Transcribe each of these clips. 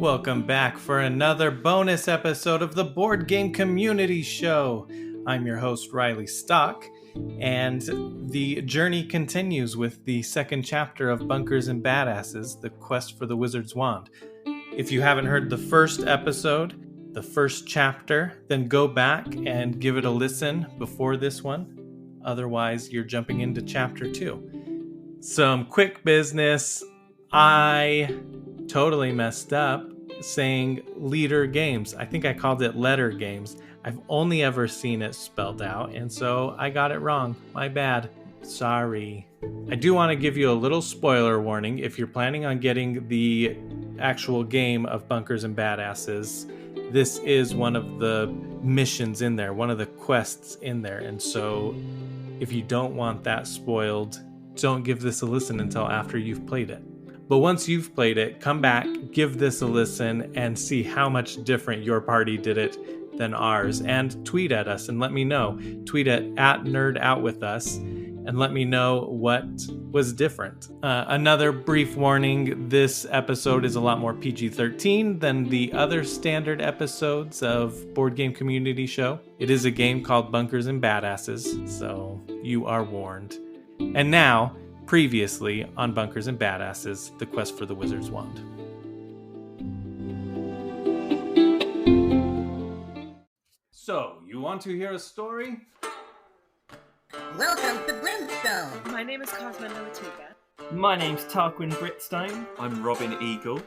Welcome back for another bonus episode of the Board Game Community Show. I'm your host, Riley Stock, and the journey continues with the second chapter of Bunkers and Badasses, the quest for the Wizard's Wand. If you haven't heard the first episode, the first chapter, then go back and give it a listen before this one. Otherwise, you're jumping into chapter 2. Some quick business. I totally messed up saying leader games. I think I called it letter games. I've only ever seen it spelled out, and so I got it wrong. My bad. Sorry. I do want to give you a little spoiler warning. If you're planning on getting the actual game of Bunkers and Badasses, this is one of the missions in there, one of the quests in there, and so if you don't want that spoiled, don't give this a listen until after you've played it. But once you've played it, come back, give this a listen, and see how much different your party did it than ours. And tweet at us and let me know. Tweet at NerdOutWithUs and let me know what was different. Another brief warning, this episode is a lot more PG-13 than the other standard episodes of Board Game Community Show. It is a game called Bunkers and Badasses, so you are warned. And now, previously on Bunkers and Badasses, the quest for the Wizard's Wand. So, you want to hear a story? Welcome to Brimstone! My name is Cosmender. My name's Tarquin Britstone. I'm Robin Eagle.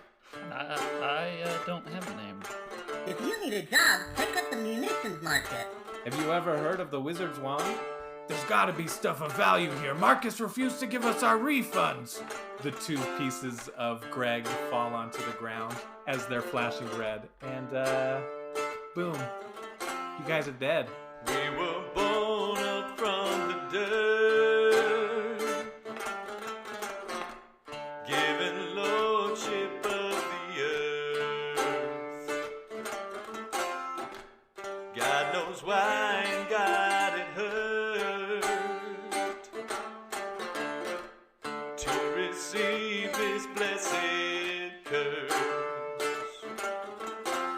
I don't have a name. If you need a job, check out the munitions market. Have you ever heard of the Wizard's Wand? There's gotta be stuff of value here. Marcus refused to give us our refunds. The two pieces of Greg fall onto the ground as they're flashing red. And, boom. You guys are dead. We were born up from the dirt, given lordship of the earth. God knows why and God it hurt to receive this blessed curse.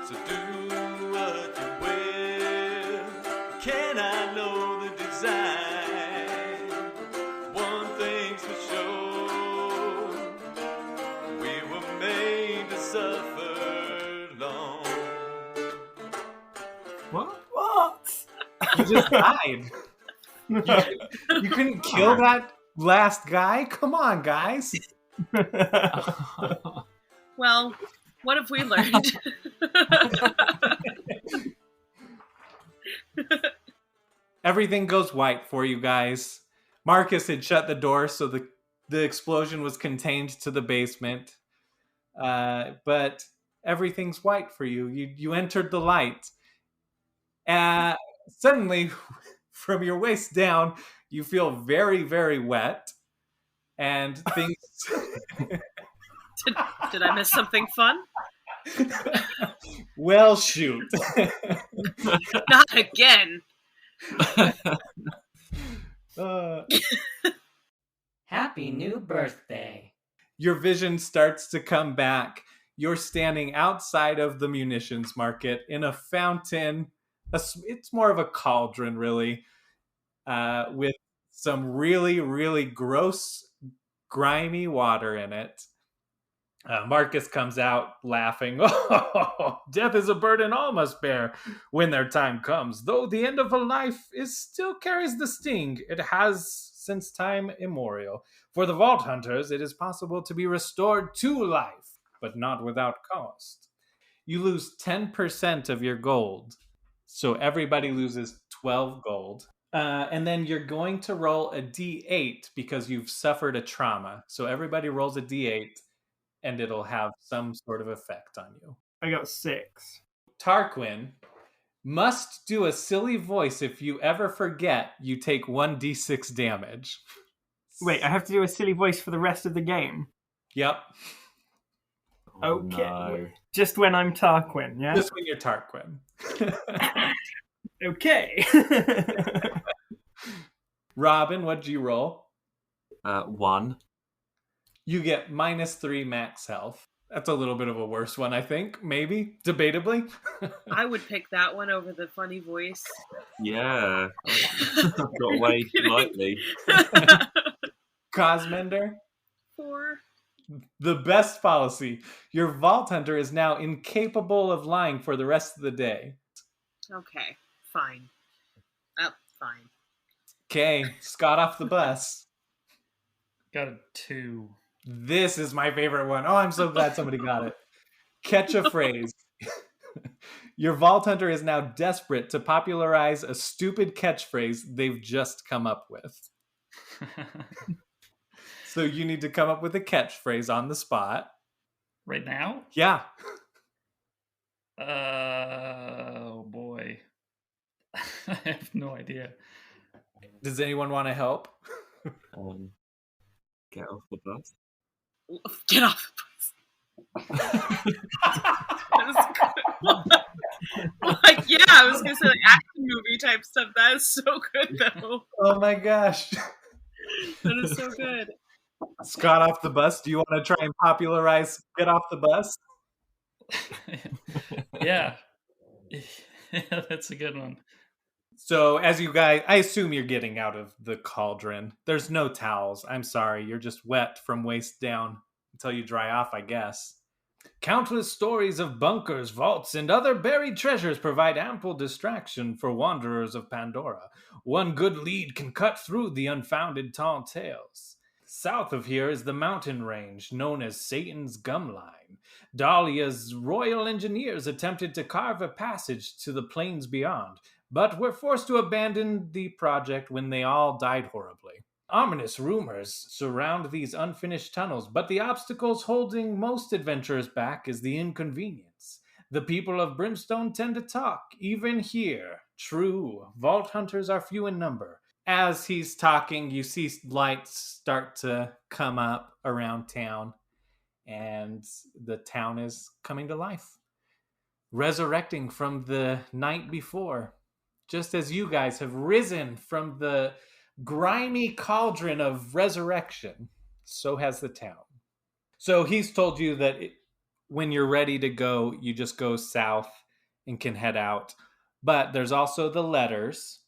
So do what you will. Can I know the design? One thing's for sure, we were made to suffer long. What? You just died. You couldn't kill that last guy? Come on, guys. Well, what have we learned? Everything goes white for you guys. Marcus had shut the door, so the explosion was contained to the basement. But everything's white for you. You entered the light. Suddenly, from your waist down, you feel very, very wet. And things... Did I miss something fun? Well, shoot. Not again. Happy new birthday. Your vision starts to come back. You're standing outside of the munitions market in a fountain. It's more of a cauldron, really, with some really, really gross, grimy water in it. Marcus comes out laughing. Oh, death is a burden all must bear when their time comes. Though the end of a life still carries the sting, it has since time immemorial. For the Vault Hunters, it is possible to be restored to life, but not without cost. You lose 10% of your gold, so everybody loses 12 gold. And then you're going to roll a d8 because you've suffered a trauma. So everybody rolls a d8. And it'll have some sort of effect on you. I got 6. Tarquin must do a silly voice. If you ever forget, you take 1d6 damage. Wait, I have to do a silly voice for the rest of the game? Yep. Okay. No. Just when I'm Tarquin, yeah? Just when you're Tarquin. Okay. Robin, what'd you roll? 1. You get -3 max health. That's a little bit of a worse one, I think. Maybe. Debatably. I would pick that one over the funny voice. Yeah. Got away lightly. Cosmender, 4. the best policy. Your Vault Hunter is now incapable of lying for the rest of the day. Okay, fine. Fine. Okay, Scott off the bus. Got a 2. This is my favorite one. Oh, I'm so glad somebody got it. Catch a phrase. Your Vault Hunter is now desperate to popularize a stupid catchphrase they've just come up with. So you need to come up with a catchphrase on the spot. Right now? Yeah. Oh boy. I have no idea. Does anyone want to help? Get off the bus. Get off the bus. Like, yeah, I was gonna say like action movie type stuff. That is so good though. Oh my gosh. That is so good. Scott off the bus. Do you want to try and popularize Get Off the Bus? Yeah. Yeah, that's a good one. So as you guys, I assume you're getting out of the cauldron. There's no towels. I'm sorry. You're just wet from waist down until you dry off, I guess. Countless stories of bunkers, vaults, and other buried treasures provide ample distraction for wanderers of Pandora. One good lead can cut through the unfounded tall tales. South of here is the mountain range known as Satan's Gumline. Dahlia's royal engineers attempted to carve a passage to the plains beyond, but were forced to abandon the project when they all died horribly. Ominous rumors surround these unfinished tunnels, but the obstacles holding most adventurers back is the inconvenience. The people of Brimstone tend to talk, even here. True, vault hunters are few in number. As he's talking, you see lights start to come up around town, and the town is coming to life, resurrecting from the night before. Just as you guys have risen from the grimy cauldron of resurrection, so has the town. So he's told you that when you're ready to go, you just go south and can head out. But there's also the letters,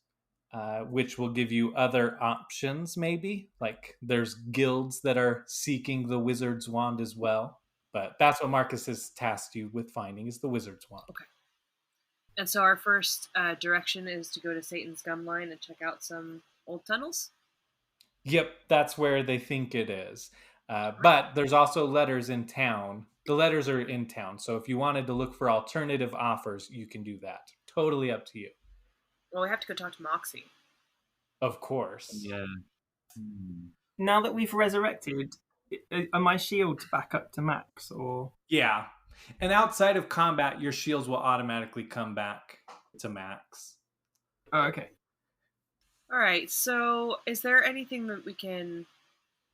which will give you other options, maybe. Like there's guilds that are seeking the wizard's wand as well. But that's what Marcus has tasked you with finding, is the wizard's wand. Okay. And so our first direction is to go to Satan's Gumline and check out some old tunnels? Yep, that's where they think it is. But there's also letters in town. The letters are in town, so if you wanted to look for alternative offers, you can do that. Totally up to you. Well, we have to go talk to Moxie. Of course. Yeah. Now that we've resurrected, are my shields back up to max, or? Yeah. And outside of combat, your shields will automatically come back to max. Oh, okay. All right, so is there anything that we can,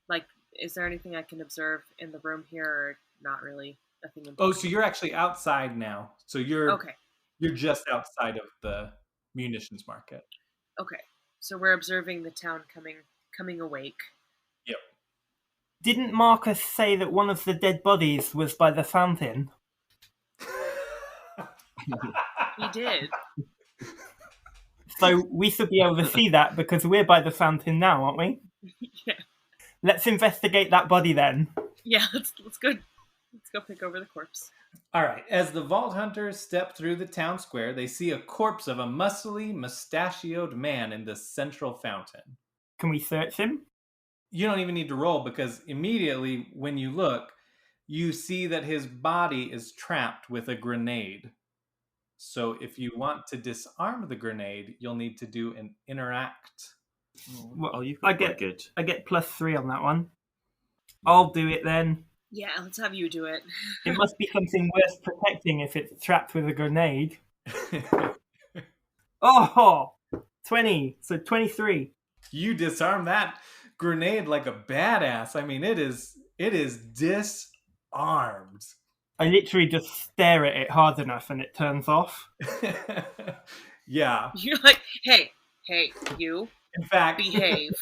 like, is there anything I can observe in the room here, or not really? Nothing important? Oh, so you're actually outside now. So you're Okay. You're just outside of the munitions market. Okay, so we're observing the town coming awake. Yep. Didn't Marcus say that one of the dead bodies was by the fountain? He did. So we should be able to see that because we're by the fountain now, aren't we? Yeah. Let's investigate that body then. Yeah, let's go. Let's go pick over the corpse. All right. As the Vault Hunters step through the town square, they see a corpse of a muscly, mustachioed man in the central fountain. Can we search him? You don't even need to roll, because immediately when you look, you see that his body is trapped with a grenade. So if you want to disarm the grenade, you'll need to do an interact. Well, you've I got get quite good. I get +3 on that one. I'll do it then. Yeah, let's have you do it. It must be something worth protecting if it's trapped with a grenade. Oh, 20. So 23. You disarm that grenade like a badass. I mean, it is disarmed. I literally just stare at it hard enough and it turns off. Yeah. You're like, hey, you In fact, behave.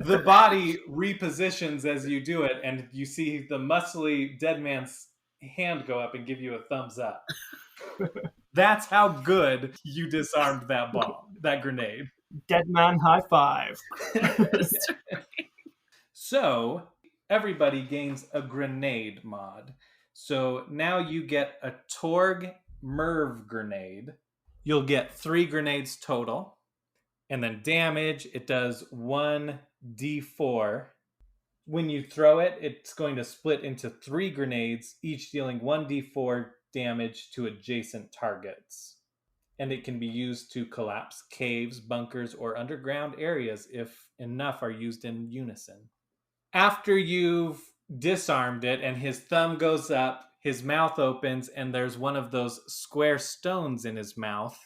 the body repositions as you do it, and you see the muscly dead man's hand go up and give you a thumbs up. That's how good you disarmed that grenade. Dead man high five. So everybody gains a grenade mod. So now you get a Torg Merv grenade. You'll get 3 grenades total. And then damage, it does 1d4. When you throw it, it's going to split into 3 grenades, each dealing 1d4 damage to adjacent targets. And it can be used to collapse caves, bunkers, or underground areas if enough are used in unison. After you've disarmed it and his thumb goes up, his mouth opens, and there's one of those square stones in his mouth,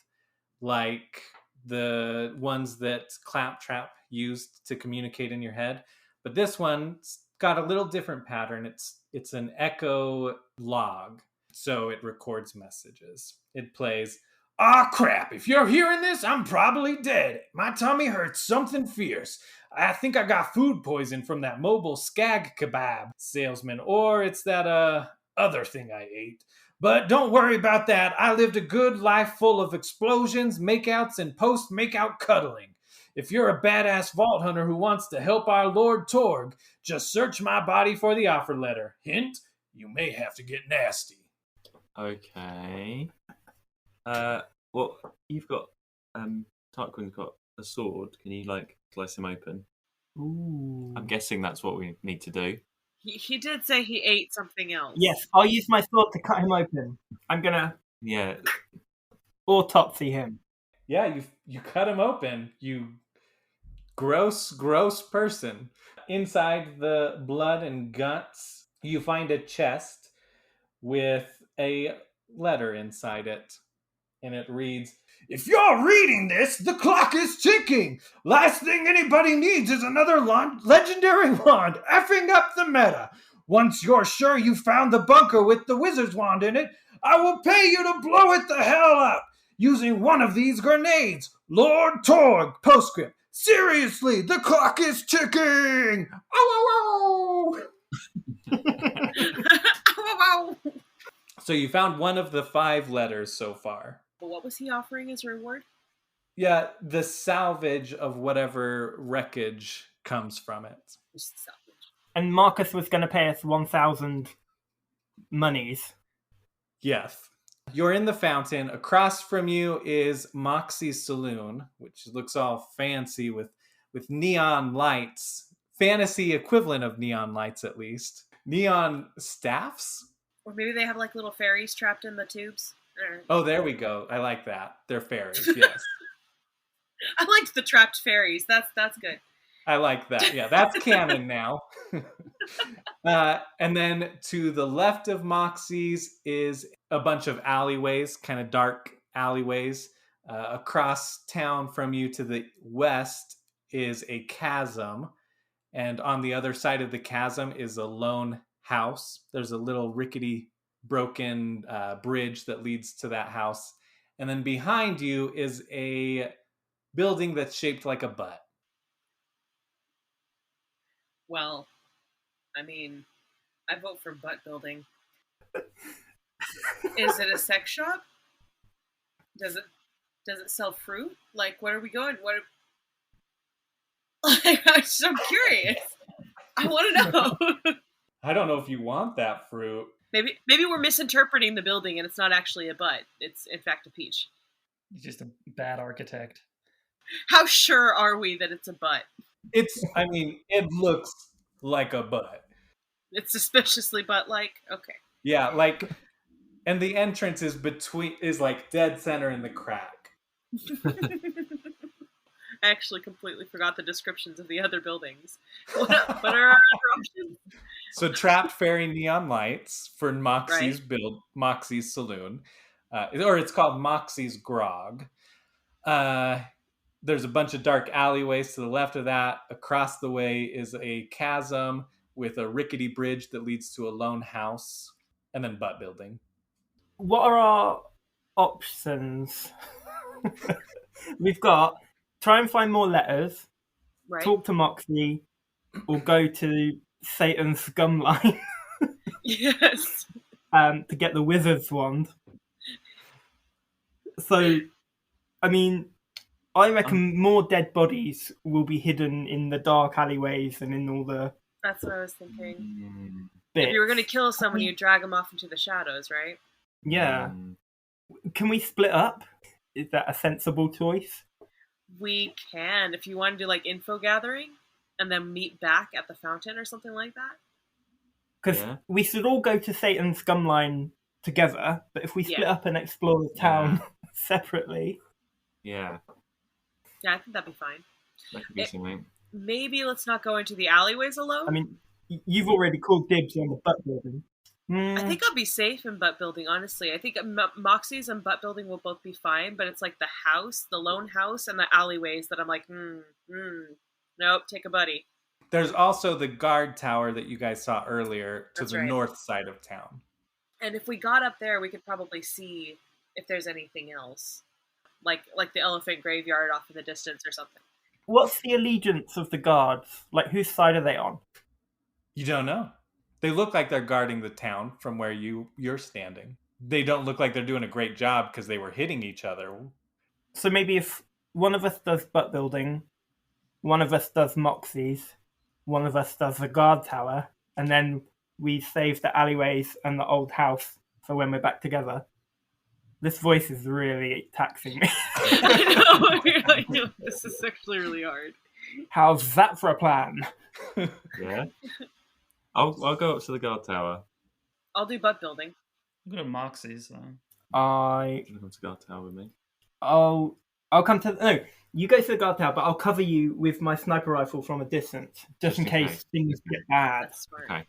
like the ones that Claptrap used to communicate in your head. But this one's got a little different pattern. It's an echo log, so it records messages. It plays, "Ah, crap, if you're hearing this, I'm probably dead. My tummy hurts something fierce. I think I got food poison from that mobile skag kebab salesman, or it's that other thing I ate. But don't worry about that. I lived a good life full of explosions, makeouts, and post-makeout cuddling. If you're a badass vault hunter who wants to help our Lord Torg, just search my body for the offer letter. Hint, you may have to get nasty." Okay. Well, you've got Tarquin's got a sword. Can you slice him open? Ooh. I'm guessing that's what we need to do. He did say he ate something else. Yes, I'll use my sword to cut him open. I'm gonna autopsy him. Yeah, you cut him open. You gross person. Inside the blood and guts, you find a chest with a letter inside it. And it reads, "If you're reading this, the clock is ticking. Last thing anybody needs is another legendary wand effing up the meta. Once you're sure you found the bunker with the wizard's wand in it, I will pay you to blow it the hell up using one of these grenades. Lord Torg, postscript. Seriously, the clock is ticking. Ow, ow, ow." So you found one of the 5 letters so far. But what was he offering as a reward? Yeah, the salvage of whatever wreckage comes from it. Just salvage. And Marcus was going to pay us 1,000 monies. Yes. You're in the fountain. Across from you is Moxie's Saloon, which looks all fancy with neon lights. Fantasy equivalent of neon lights, at least. Neon staffs? Or maybe they have little fairies trapped in the tubes. Oh, there we go. I like that. They're fairies, yes. I liked the trapped fairies. That's good. I like that. Yeah, that's canon now. And then to the left of Moxie's is a bunch of alleyways, kind of dark alleyways. Across town from you to the west is a chasm. And on the other side of the chasm is a lone house. There's a little rickety broken bridge that leads to that house. And then behind you is a building that's shaped like a butt. Well, I mean, I vote for butt building. Is it a sex shop? Does it sell fruit? Where are we going? I'm so curious. I want to know. I don't know if you want that fruit. Maybe we're misinterpreting the building and it's not actually a butt. It's in fact a peach. You're just a bad architect. How sure are we that it's a butt? It looks like a butt. It's suspiciously butt-like? Okay. Yeah, and the entrance is dead center in the crack. I actually completely forgot the descriptions of the other buildings. What are our other options? So trapped fairy neon lights for Moxie's Moxie's Saloon. Or it's called Moxie's Grog. There's a bunch of dark alleyways to the left of that. Across the way is a chasm with a rickety bridge that leads to a lone house. And then butt building. What are our options? We've got try and find more letters, talk to Moxie, or go to Satan's scum line. Yes. to get the wizard's wand. So, I mean, I reckon more dead bodies will be hidden in the dark alleyways and in all the... That's what I was thinking. bits. If you were going to kill someone, you'd drag them off into the shadows, right? Yeah. Can we split up? Is that a sensible choice? We can. If you want to do like info gathering and then meet back at the fountain or something like that. Because we should all go to Satan's Scumline together, but if we split up and explore the town separately... Yeah, I think that'd be fine. That could be something. Maybe let's not go into the alleyways alone. I mean, you've already called dibs on the butt building. I think I'll be safe in butt building, honestly. I think Moxie's and butt building will both be fine, but it's like the house, the lone house, and the alleyways that I'm like, nope, take a buddy. There's also the guard tower that you guys saw earlier to the north side of town. And if we got up there, we could probably see if there's anything else. Like the elephant graveyard off in the distance or something. What's the allegiance of the guards? Like, whose side are they on? You don't know. They look like they're guarding the town from where you're standing. They don't look like they're doing a great job because they were hitting each other. So maybe if one of us does butt building, one of us does Moxie's, one of us does the guard tower, and then we save the alleyways and the old house for when we're back together. This voice is really taxing me. I know. This is actually really hard. How's that for a plan? Yeah. I'll go up to the guard tower. I'll do butt building. I'll go to Moxie's. You come to guard tower with me. I'll come to... No, you go to the guard tower, but I'll cover you with my sniper rifle from a distance, just in case things get bad. That's smart. Okay.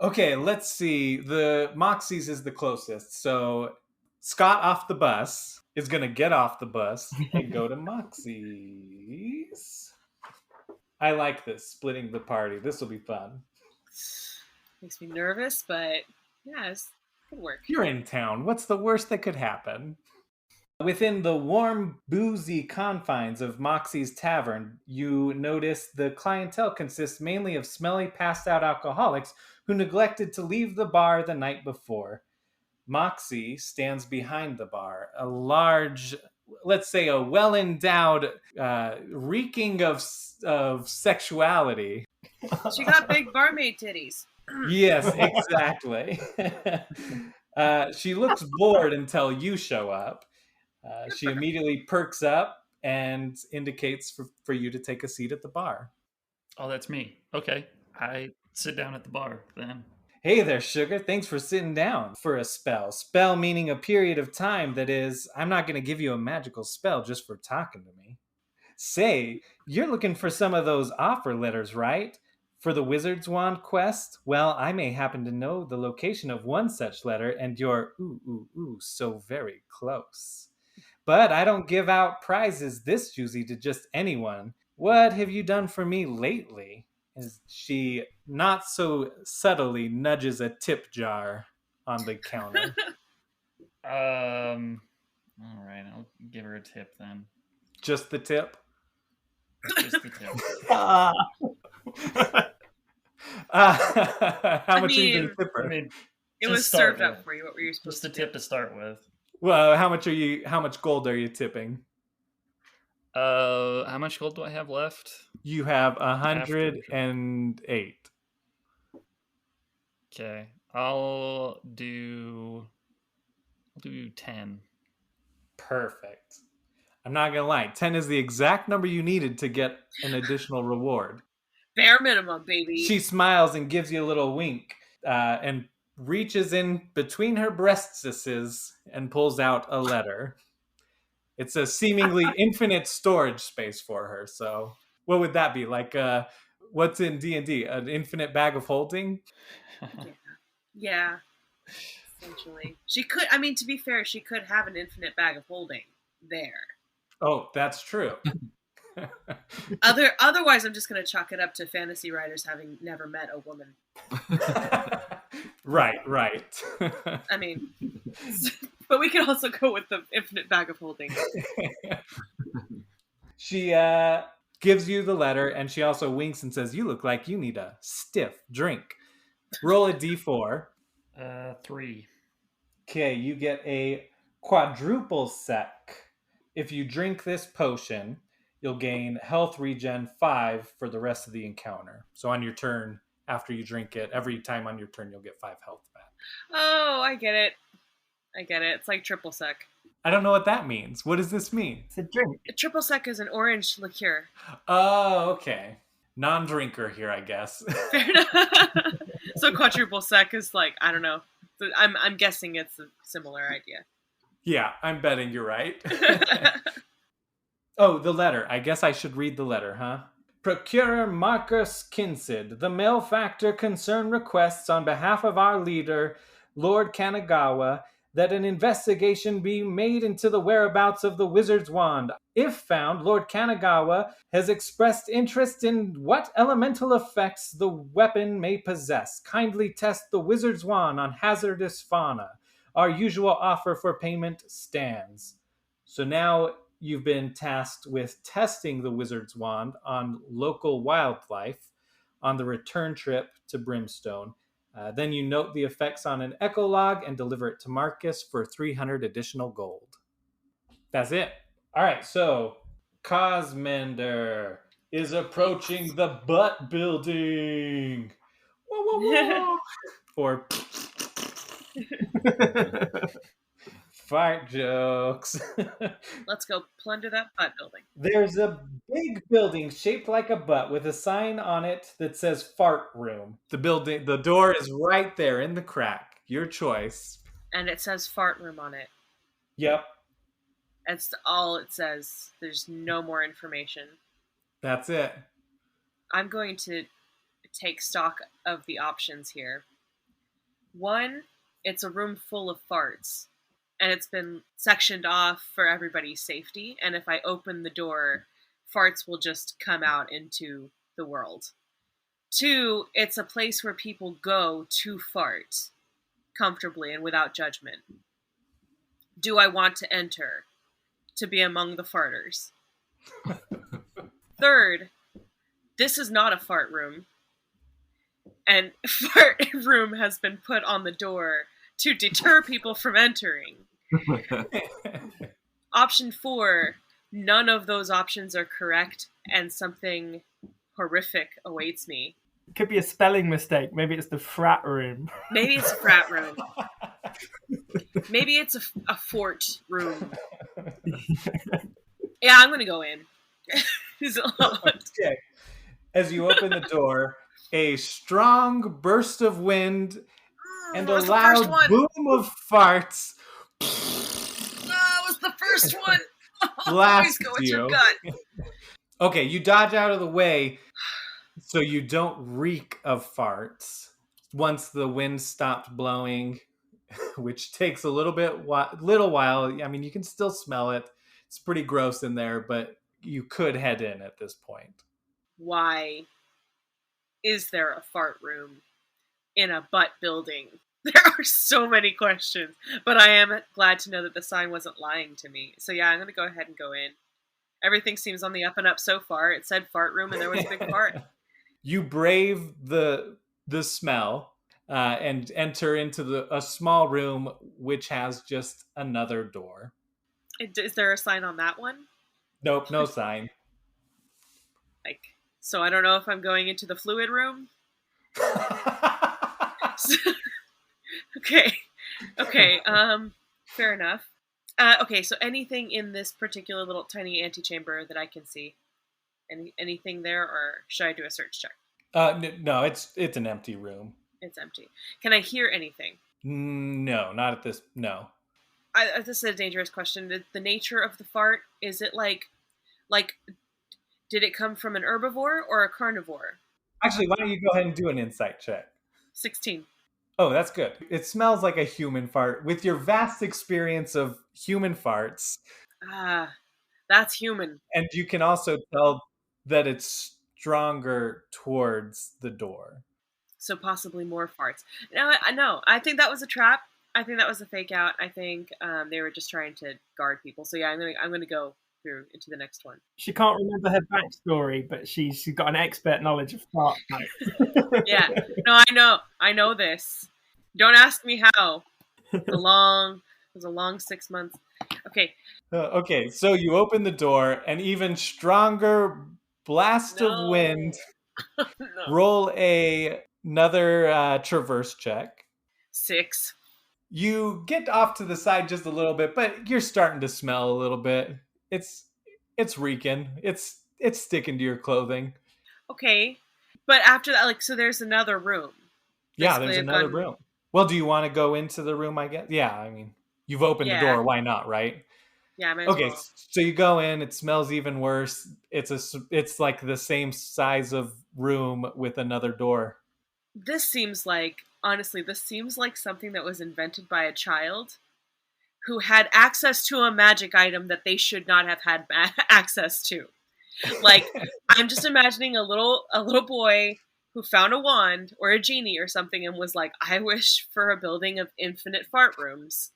Okay, let's see. The Moxie's is the closest. So Scott off the bus is going to get off the bus and go to Moxie's. I like this, splitting the party. This will be fun. Makes me nervous, but yeah, it could work. You're in town. What's the worst that could happen? Within the warm, boozy confines of Moxie's Tavern, you notice the clientele consists mainly of smelly, passed-out alcoholics who neglected to leave the bar the night before. Moxie stands behind the bar, a large, let's say a well-endowed, reeking of sexuality. She got big barmaid titties. Yes, exactly. She looks bored until you show up. She immediately perks up and indicates for you to take a seat at the bar. Oh, that's me. Okay. I sit down at the bar then. Hey there, sugar. Thanks for sitting down for a spell. Spell meaning a period of time that is, I'm not going to give you a magical spell just for talking to me. Say, you're looking for some of those offer letters, right? For the Wizard's Wand quest? Well, I may happen to know the location of one such letter, and you're, so very close. But I don't give out prizes this juicy to just anyone. What have you done for me lately? As she not so subtly nudges a tip jar on the counter. All right, I'll give her a tip then. Just the tip? Just the tip. How much are you going to tip her? It was served up for you. What were you supposed to do? Just the tip to start with. Well, how much gold are you tipping? How much gold do I have left? You have 108. Okay. I'll do 10. Perfect. I'm not gonna lie, 10 is the exact number you needed to get an additional reward. Bare minimum, baby. She smiles and gives you a little wink, and reaches in between her breastises and pulls out a letter. It's a seemingly infinite storage space for her. So what would that be? Like what's in D&D? An infinite bag of holding? Yeah. Essentially. She could, to be fair, she could have an infinite bag of holding there. Oh, that's true. Otherwise, I'm just going to chalk it up to fantasy writers having never met a woman. Right. But we can also go with the infinite bag of holding. She gives you the letter, and she also winks and says, "You look like you need a stiff drink. Roll a d4. 3. Okay, you get a quadruple sec. If you drink this potion, you'll gain health regen 5 for the rest of the encounter. So on your turn, after you drink it, every time on your turn, you'll get 5 health back. Oh, I get it. It's like triple sec. I don't know what that means. What does this mean? It's a drink. A triple sec is an orange liqueur. Oh, okay. Non-drinker here, I guess. Fair enough. So quadruple sec is like, I don't know. I'm guessing it's a similar idea. Yeah, I'm betting you're right. Oh, the letter. I guess I should read the letter, huh? Procurer Marcus Kinsid, the malefactor concern requests on behalf of our leader, Lord Kanagawa, that an investigation be made into the whereabouts of the Wizard's Wand. If found, Lord Kanagawa has expressed interest in what elemental effects the weapon may possess. Kindly test the Wizard's Wand on hazardous fauna. Our usual offer for payment stands. So now you've been tasked with testing the Wizard's Wand on local wildlife on the return trip to Brimstone. Then you note the effects on an echolog and deliver it to Marcus for 300 additional gold. That's it. All right, so Cosmender is approaching the butt building. Whoa, whoa, whoa. Or fart jokes. Let's go plunder that butt building. There's a big building shaped like a butt with a sign on it that says fart room. The door is right there in the crack. Your choice. And it says fart room on it. Yep, That's all it says. There's no more information. that's it. I'm going to take stock of the options here. 1, it's a room full of farts, and it's been sectioned off for everybody's safety, and if I open the door, farts will just come out into the world. 2, it's a place where people go to fart comfortably and without judgment. Do I want to enter to be among the farters? 3rd, this is not a fart room, and fart room has been put on the door to deter people from entering. Option 4, none of those options are correct, and something horrific awaits me. It could be a spelling mistake. Maybe it's the frat room. Maybe it's a frat room. Maybe it's a fort room. Yeah, I'm gonna go in. Okay. As you open the door, a strong burst of wind and a What was the first loud one? boom of farts That was the first one. Always blasts go with you. your gut. Okay, you dodge out of the way so you don't reek of farts. Once the wind stopped blowing, which takes a little while. I mean, you can still smell it. It's pretty gross in there, but you could head in at this point. Why is there a fart room in a butt building? There are so many questions, but I am glad to know that the sign wasn't lying to me. So yeah, I'm going to go ahead and go in. Everything seems on the up and up so far. It said fart room and there was a big fart. You brave the smell and enter into a small room which has just another door. Is there a sign on that one? Nope, no sign. So I don't know if I'm going into the fluid room. Okay. Fair enough. Okay, so anything in this particular little tiny antechamber that I can see? Anything there, or should I do a search check? No, it's an empty room. It's empty. Can I hear anything? No, not at this. No. This is a dangerous question. The nature of the fart, is it like, did it come from an herbivore or a carnivore? Actually, why don't you go ahead and do an insight check? 16. Oh, that's good. It smells like a human fart. With your vast experience of human farts. That's human. And you can also tell that it's stronger towards the door. So possibly more farts. No, I think that was a trap. I think that was a fake out. I think they were just trying to guard people. So yeah, I'm gonna go through into the next one. She can't remember her backstory, but she's got an expert knowledge of fart types. Yeah. No, I know this. Don't ask me how. It was a long 6 months. Okay. Okay, so you open the door, an even stronger blast of wind. No. Roll another traverse check. 6. You get off to the side just a little bit, but you're starting to smell a little bit. It's reeking. It's sticking to your clothing. Okay. But after that, like, so there's another room. Yeah, Basically there's a another gun- room. Well, do you want to go into the room, I guess? Yeah, I mean, you've opened the Yeah. door. Why not, right? Yeah, I might as Okay, well. so you go in. It smells even worse. It's like the same size of room with another door. This seems like something that was invented by a child who had access to a magic item that they should not have had access to. Like, I'm just imagining a little boy who found a wand or a genie or something and was like, I wish for a building of infinite fart rooms.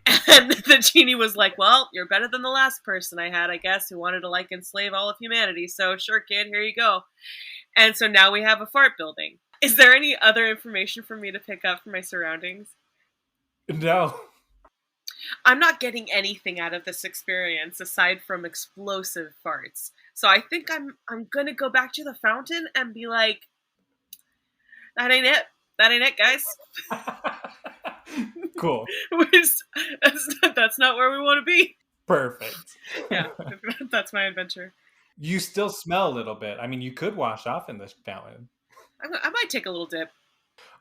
And the genie was like, well, you're better than the last person I had, I guess, who wanted to, like, enslave all of humanity. So, sure, kid, here you go. And so now we have a fart building. Is there any other information for me to pick up from my surroundings? No. I'm not getting anything out of this experience aside from explosive farts. So I think I'm gonna go back to the fountain and be like, that ain't it. That ain't it, guys. Cool. That's not where we want to be. Perfect. Yeah, that's my adventure. You still smell a little bit. I mean, you could wash off in this fountain. I might take a little dip.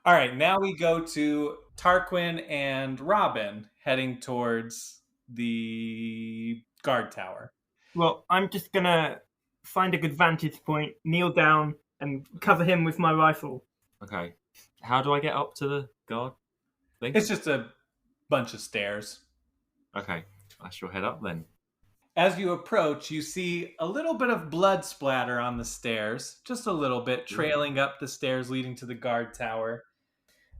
All right, now we go to Tarquin and Robin heading towards the guard tower. Well, I'm just gonna find a good vantage point, kneel down, and cover him with my rifle. Okay. How do I get up to the guard thing? It's just a bunch of stairs. Okay. I shall head up then. As you approach, you see a little bit of blood splatter on the stairs, just a little bit, trailing up the stairs leading to the guard tower.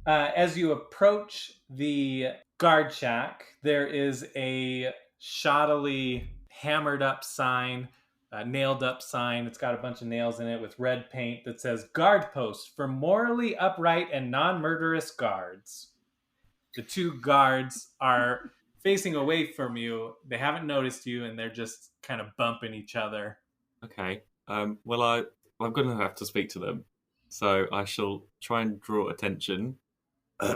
As you approach the guard shack, there is a shoddily hammered up sign, a nailed up sign. It's got a bunch of nails in it with red paint that says guard post for morally upright and non-murderous guards. The two guards are facing away from you. They haven't noticed you, and they're just kind of bumping each other. Okay. Well, I'm going to have to speak to them, so I shall try and draw attention. Hey,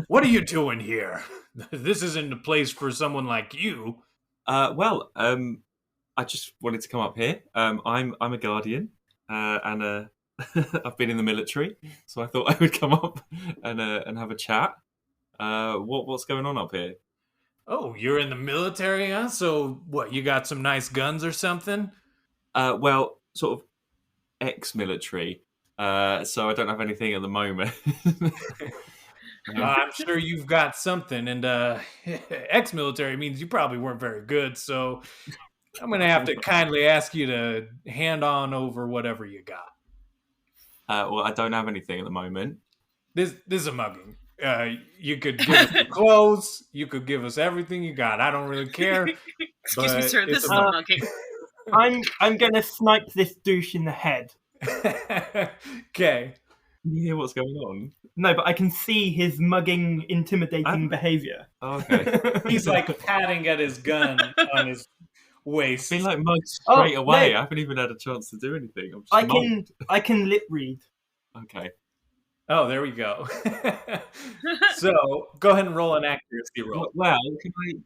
what are you doing here? This isn't a place for someone like you. Well, I just wanted to come up here. I'm a guardian, and I've been in the military, so I thought I would come up and have a chat. What's going on up here? Oh, you're in the military, huh? So what? You got some nice guns or something? Well, sort of ex-military. So I don't have anything at the moment. I'm sure you've got something, and ex-military means you probably weren't very good. So I'm gonna have to kindly ask you to hand on over whatever you got. Well, I don't have anything at the moment. This is a mugging. You could give us your clothes. You could give us everything you got. I don't really care. Excuse me, but sir. This it's is a a mugging. I'm gonna snipe this douche in the head. Okay. Can you hear what's going on? No, but I can see his mugging, intimidating behaviour. Oh, okay. He's like patting at his gun on his waist. I've been like mugged straight away. No. I haven't even had a chance to do anything. I'm just mugged. I can lip read. Okay. Oh, there we go. So go ahead and roll an accuracy roll. Well,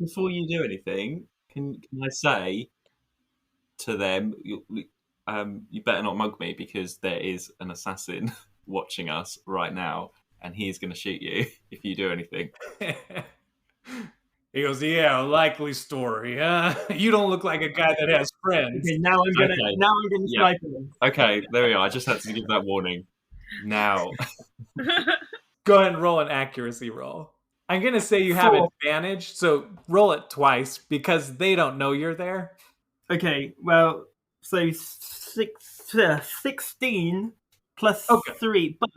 before you do anything, can I say to them, you better not mug me because there is an assassin watching us right now, and he's going to shoot you if you do anything. He goes, yeah, likely story, huh? You don't look like a guy that has friends. Okay, now I'm gonna snipe him. Okay, there we are. I just had to give that warning. Now. Go ahead and roll an accuracy roll. I'm going to say you have advantage, so roll it twice because they don't know you're there. Okay, well, so 16 plus 3, but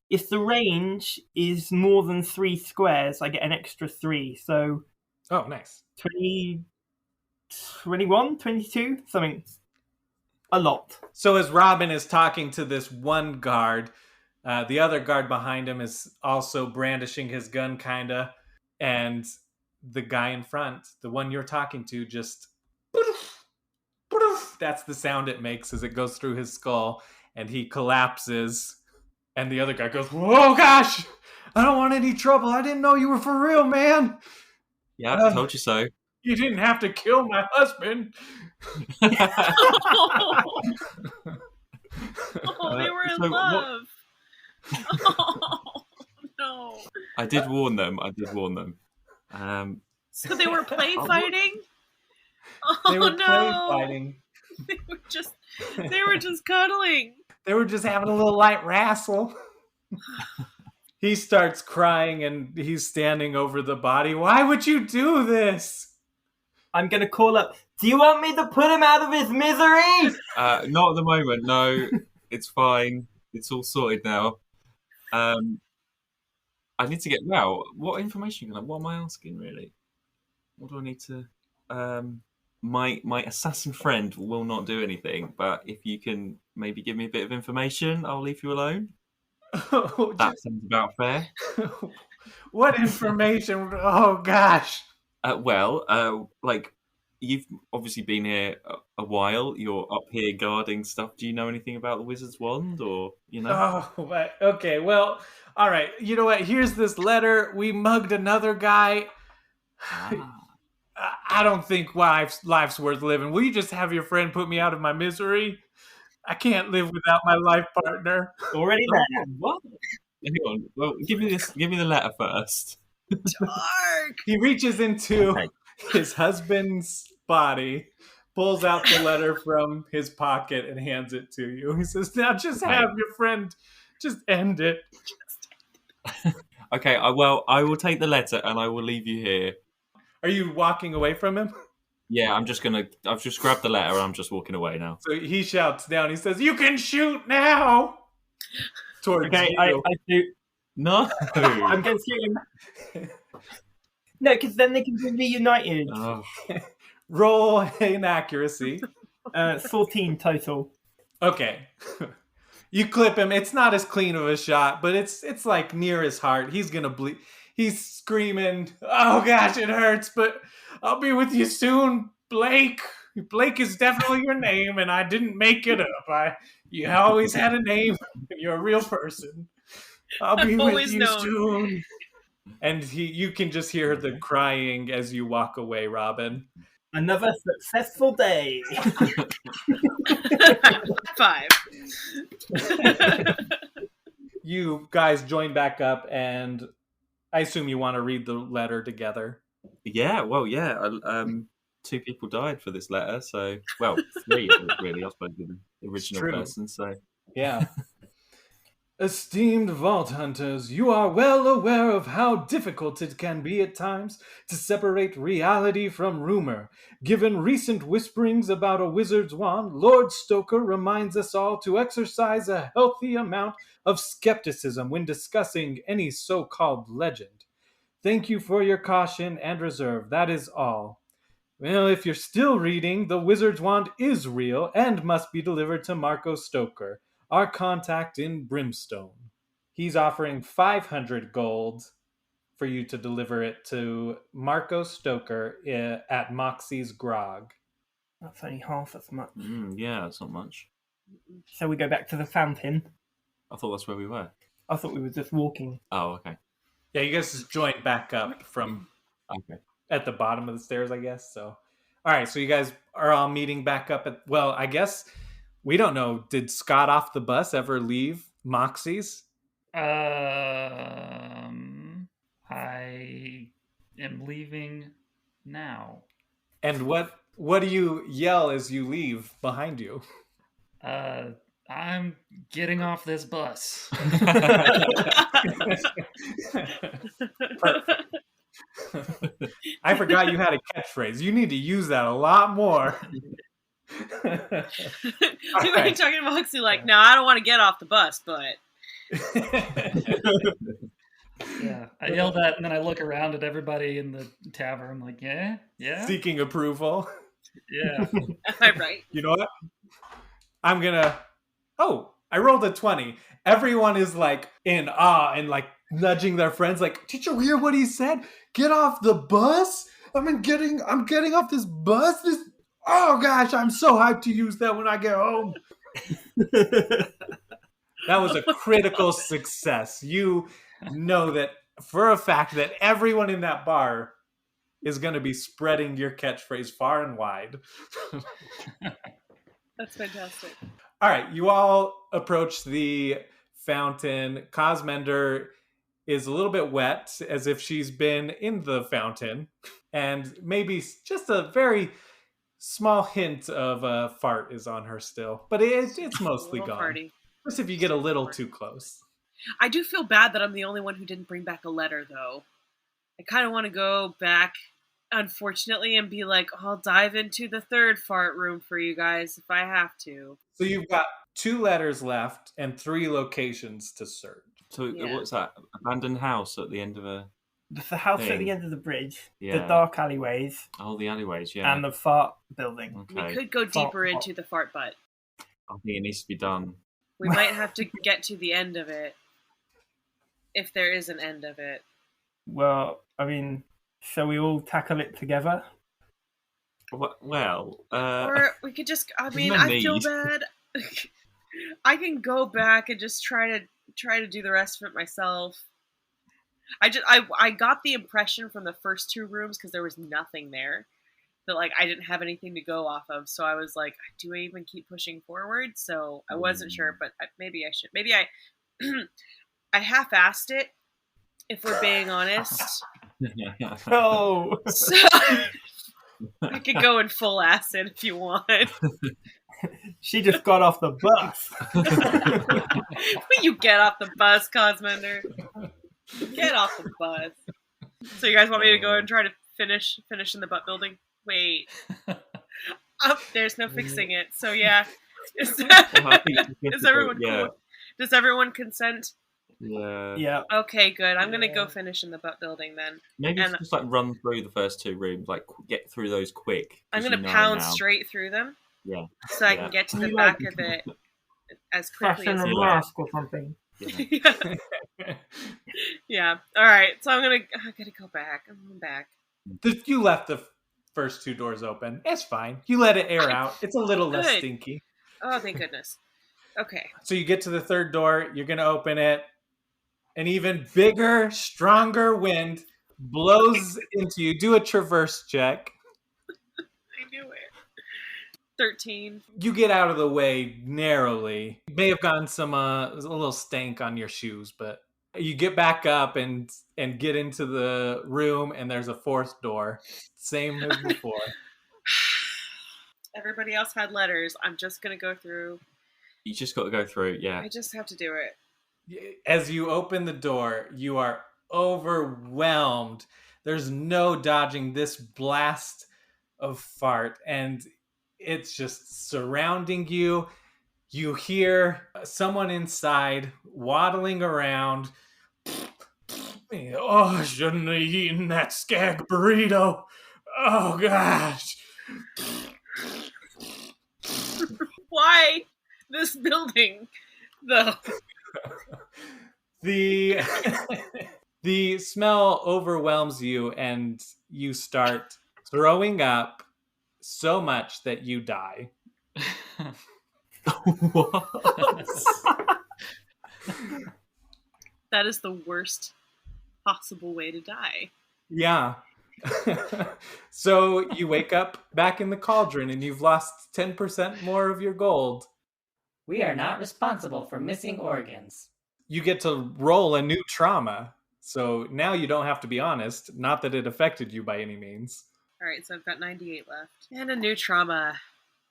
if the range is more than 3 squares, I get an extra 3, so... Oh, nice. 20, 21, 22, something. A lot. So as Robin is talking to this one guard, the other guard behind him is also brandishing his gun, kinda, and the guy in front, the one you're talking to, just that's the sound it makes as it goes through his skull, and he collapses. And the other guy goes, "Oh gosh, I don't want any trouble. I didn't know you were for real, man. Yeah, told you so. You didn't have to kill my husband." Oh, they were in So love. Oh, no. I did warn them. So they were play fighting? They were Oh, play no. fighting. They were just cuddling. They were just having a little light wrestle. He starts crying and he's standing over the body. "Why would you do this?" I'm going to call up, "Do you want me to put him out of his misery?" Not at the moment. No, it's fine. It's all sorted now. I need to get what information what am I asking really? What do I need to? My assassin friend will not do anything, but if you can maybe give me a bit of information, I'll leave you alone. That sounds about fair. What information? Oh gosh. Like you've obviously been here a while. You're up here guarding stuff. Do you know anything about the wizard's wand, or Oh, okay. Well, all right. You know what? Here's this letter. We mugged another guy. I don't think life's worth living. Will you just have your friend put me out of my misery? I can't live without my life partner. Already there. What? Hang on. Well, give me the letter first. Dark. He reaches into his husband's body, pulls out the letter from his pocket, and hands it to you. He says, "Now just have your friend just end it." Okay, I will take the letter and I will leave you here. Are you walking away from him? Yeah, I've just grabbed the letter and I'm just walking away now. So he shouts down. He says, "You can shoot now!" Towards Okay, you. I do. No. I'm going to shoot him. No, because then they can be reunited. Oh. Roll an accuracy. 14 total. Okay. You clip him. It's not as clean of a shot, but it's like near his heart. He's gonna bleed. He's screaming, "Oh gosh, it hurts, but I'll be with you soon, Blake. Blake is definitely your name, and I didn't make it up. You always had a name, and you're a real person. I'll be with you soon." And you can just hear the crying as you walk away, Robin. Another successful day. 5. You guys join back up, and I assume you want to read the letter together. Yeah, well, yeah. 2 people died for this letter, so 3 really. I suppose the original person. So yeah. "Esteemed Vault Hunters, you are well aware of how difficult it can be at times to separate reality from rumor. Given recent whisperings about a wizard's wand, Lord Stoker reminds us all to exercise a healthy amount of skepticism when discussing any so-called legend. Thank you for your caution and reserve. That is all. Well, if you're still reading, the wizard's wand is real and must be delivered to Marco Stoker, our contact in Brimstone. He's offering 500 gold for you to deliver it to Marco Stoker at Moxie's Grog." That's only half as much. Yeah, that's not much. Shall we go back to the fountain? I thought that's where we were. I thought we were just walking. Oh, okay. Yeah, you guys just joined back up from Okay. at the bottom of the stairs, I guess. So, all right, so you guys are all meeting back up at, well, I guess we don't know. Did Scott off the bus ever leave Moxie's? I am leaving now. And what do you yell as you leave behind you? I'm getting off this bus. Perfect. I forgot you had a catchphrase. You need to use that a lot more. You were talking to Moxie like, "No, I don't want to get off the bus, but..." Yeah, I yell that, and then I look around at everybody in the tavern. I'm like, yeah? Seeking approval. Yeah. Am I right? You know what? I'm gonna... Oh, I rolled a 20. Everyone is like in awe and like nudging their friends like, did you hear what he said? Get off the bus? I'm getting off this bus. Oh gosh, I'm so hyped to use that when I get home. That was a critical success. You know that for a fact that everyone in that bar is going to be spreading your catchphrase far and wide. That's fantastic. All right, you all approach the fountain. Cosmender is a little bit wet, as if she's been in the fountain, and maybe just a very small hint of a fart is on her still, but it's mostly gone. Party. Just if you get a little too close. I do feel bad that I'm the only one who didn't bring back a letter, though. I kind of want to go back, unfortunately, and be like, I'll dive into the third fart room for you guys if I have to. So you've got 2 letters left and 3 locations to search. So what's that? Abandoned house at the end of a... The house thing. At the end of the bridge, Yeah. the dark alleyways, Oh, the alleyways, yeah. and the fart building. Okay. We could go deeper into the fart butt. I think it needs to be done. We might have to get to the end of it. If there is an end of it. Well, I mean, shall we all tackle it together? Well, or we could just, I mean, no I feel need. bad. I can go back and just try to do the rest of it myself. I got the impression from the first 2 rooms, because there was nothing there, that like I didn't have anything to go off of. So I was like, do I even keep pushing forward? So I wasn't sure, but maybe I should. Maybe I I half-assed it, if we're being honest. Oh, So I could go in full acid if you want. she just got off the bus. Will you get off the bus, Cosmender? Get off the bus. So you guys want me to go and try to finish in the butt building? Wait. Oh, there's no fixing it. So yeah. Is everyone cool? Does everyone consent? Yeah. Yeah. Okay, good. I'm gonna go finish in the butt building then. Maybe just like run through the first 2 rooms, like get through those quick. I'm gonna pound straight through them. Yeah. So I can get to the back of it as quickly as a possible. mask or something. Yeah. All right. So I gotta go back. I'm going back. You left the first 2 doors open. It's fine. You let it air out. It's a little less Good. stinky. Oh, thank goodness. Okay. So you get to the 3rd door. You're going to open it. An even bigger, stronger wind blows into you. Do a traverse check. I knew it. 13. You get out of the way narrowly. You may have gotten a little stank on your shoes, but you get back up and get into the room, and there's a 4th door. Same as before. Everybody else had letters. I'm just going to go through. You just got to go through, yeah. I just have to do it. As you open the door, you are overwhelmed. There's no dodging this blast of fart, and it's just surrounding you. You hear someone inside waddling around. Oh, I shouldn't have eaten that skag burrito. Oh, gosh. Why this building, though? The smell overwhelms you, and you start throwing up so much that you die. What? That is the worst possible way to die. Yeah. So you wake up back in the cauldron, and you've lost 10% more of your gold. We are not responsible for missing organs. You get to roll a new trauma. So now you don't have to be honest. Not that it affected you by any means. All right, so I've got 98 left. And a new trauma.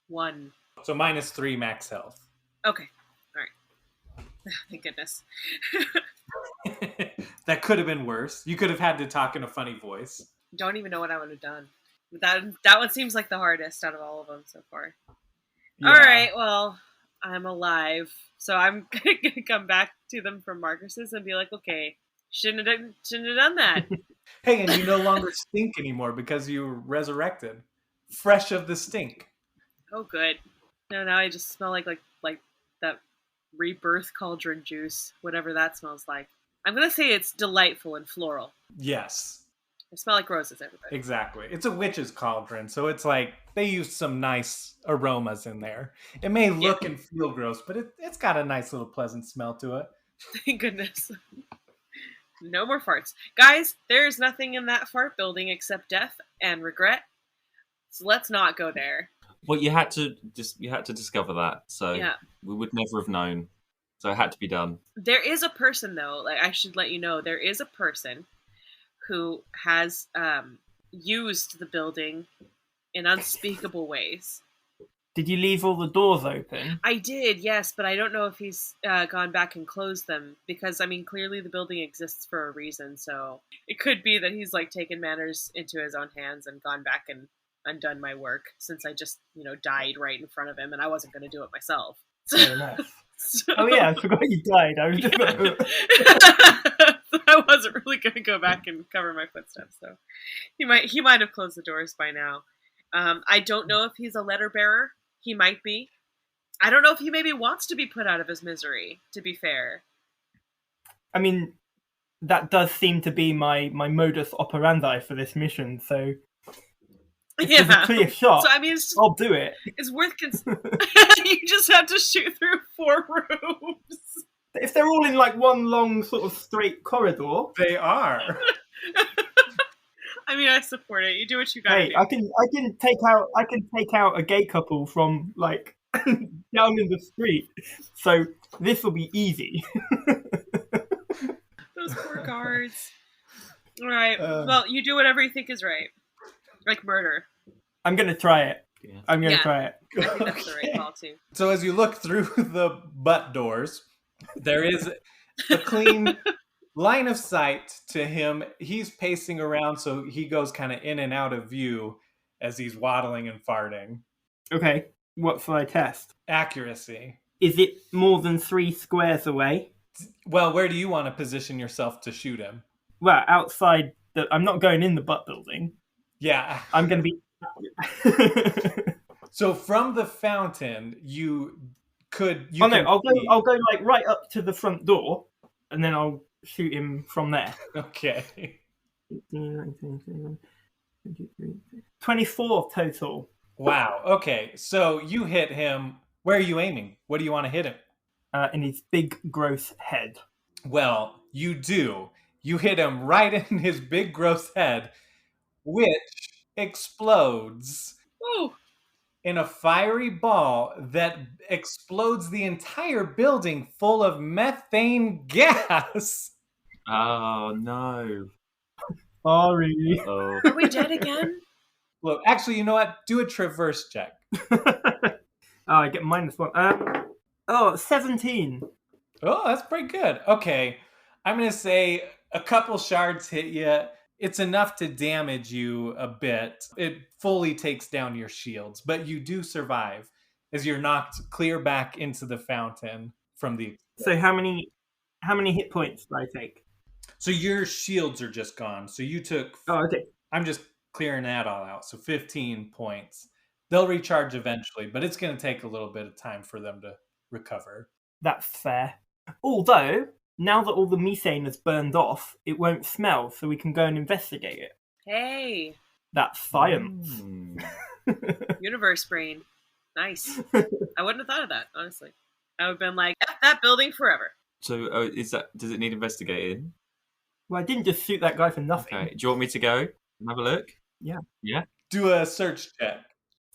1. So -3 max health. Okay. All right. Thank goodness. That could have been worse. You could have had to talk in a funny voice. Don't even know what I would have done. That one seems like the hardest out of all of them so far. Yeah. All right, well, I'm alive. So I'm going to come back to them from Marcus's and be like, okay, shouldn't have done that. Hey, and you no longer stink anymore because you were resurrected. Fresh of the stink. Oh, good. No, now I just smell like that rebirth cauldron juice, whatever that smells like. I'm gonna say it's delightful and floral. Yes, I smell like roses, everybody. exactly. It's a witch's cauldron, so it's like they used some nice aromas in there. It may look and feel gross, but it's got a nice little pleasant smell to it. Thank goodness. No more farts. Guys, there's nothing in that fart building except death and regret. So let's not go there. Well, you had to discover that, so Yeah. we would never have known. So it had to be done. There is a person, though, like I should let you know, there is a person who has used the building in unspeakable ways. Did you leave all the doors open? I did, yes, but I don't know if he's gone back and closed them, because, I mean, clearly the building exists for a reason, so it could be that he's, like, taken matters into his own hands and gone back and undone my work, since I just, died right in front of him, and I wasn't going to do it myself. Fair enough. So... Oh yeah, I forgot you died. I was just I wasn't really going to go back and cover my footsteps, so he might have closed the doors by now. I don't know if he's a letter bearer. He might be. I don't know if he maybe wants to be put out of his misery, to be fair. I mean, that does seem to be my modus operandi for this mission, so if there's a clear shot, So I mean, I'll do it. it's worth You just have to shoot through 4 rooms. If they're all in like one long sort of straight corridor, They are. I mean, I support it. You do what you gotta hey, do. I can take out a gay couple from like down in the street. So this will be easy. Those poor guards. All right. Well, you do whatever you think is right. Like murder. I'm gonna try it. Yeah. I'm gonna try it. I think that's the right call, too. So as you look through the butt doors, there is a clean line of sight to him. He's pacing around, so he goes kind of in and out of view as he's waddling and farting. Okay, what shall I test? Accuracy. Is it more than 3 squares away? Well, where do you want to position yourself to shoot him? Well, outside. I'm not going in the butt building. Yeah. I'm going to be... So from the fountain, you could... I'll go like right up to the front door, and then I'll shoot him from there. Okay. 24 total. Wow. Okay. So you hit him. Where are you aiming? What do you want to hit him? In his big, gross head. Well, you do. You hit him right in his big, gross head, which explodes Ooh. in a fiery ball that explodes the entire building full of methane gas. Oh no! Sorry. Oh, Are we dead again? Look, actually, you know what? Do a traverse check. I get -1. 17. Oh, that's pretty good. Okay. I'm going to say a couple shards hit you. It's enough to damage you a bit. It fully takes down your shields, but you do survive as you're knocked clear back into the fountain from the... So how many hit points do I take? So your shields are just gone. So you took... Oh, okay. I'm just clearing that all out. So 15 points. They'll recharge eventually, but it's going to take a little bit of time for them to recover. That's fair. Although, now that all the methane has burned off, it won't smell, so we can go and investigate it. Hey. That's science. Universe brain. Nice. I wouldn't have thought of that, honestly. I would have been like, F that building forever. so does it need investigating? Well, I didn't just shoot that guy for nothing. Okay. Do you want me to go and have a look? Yeah. Yeah. Do a search check.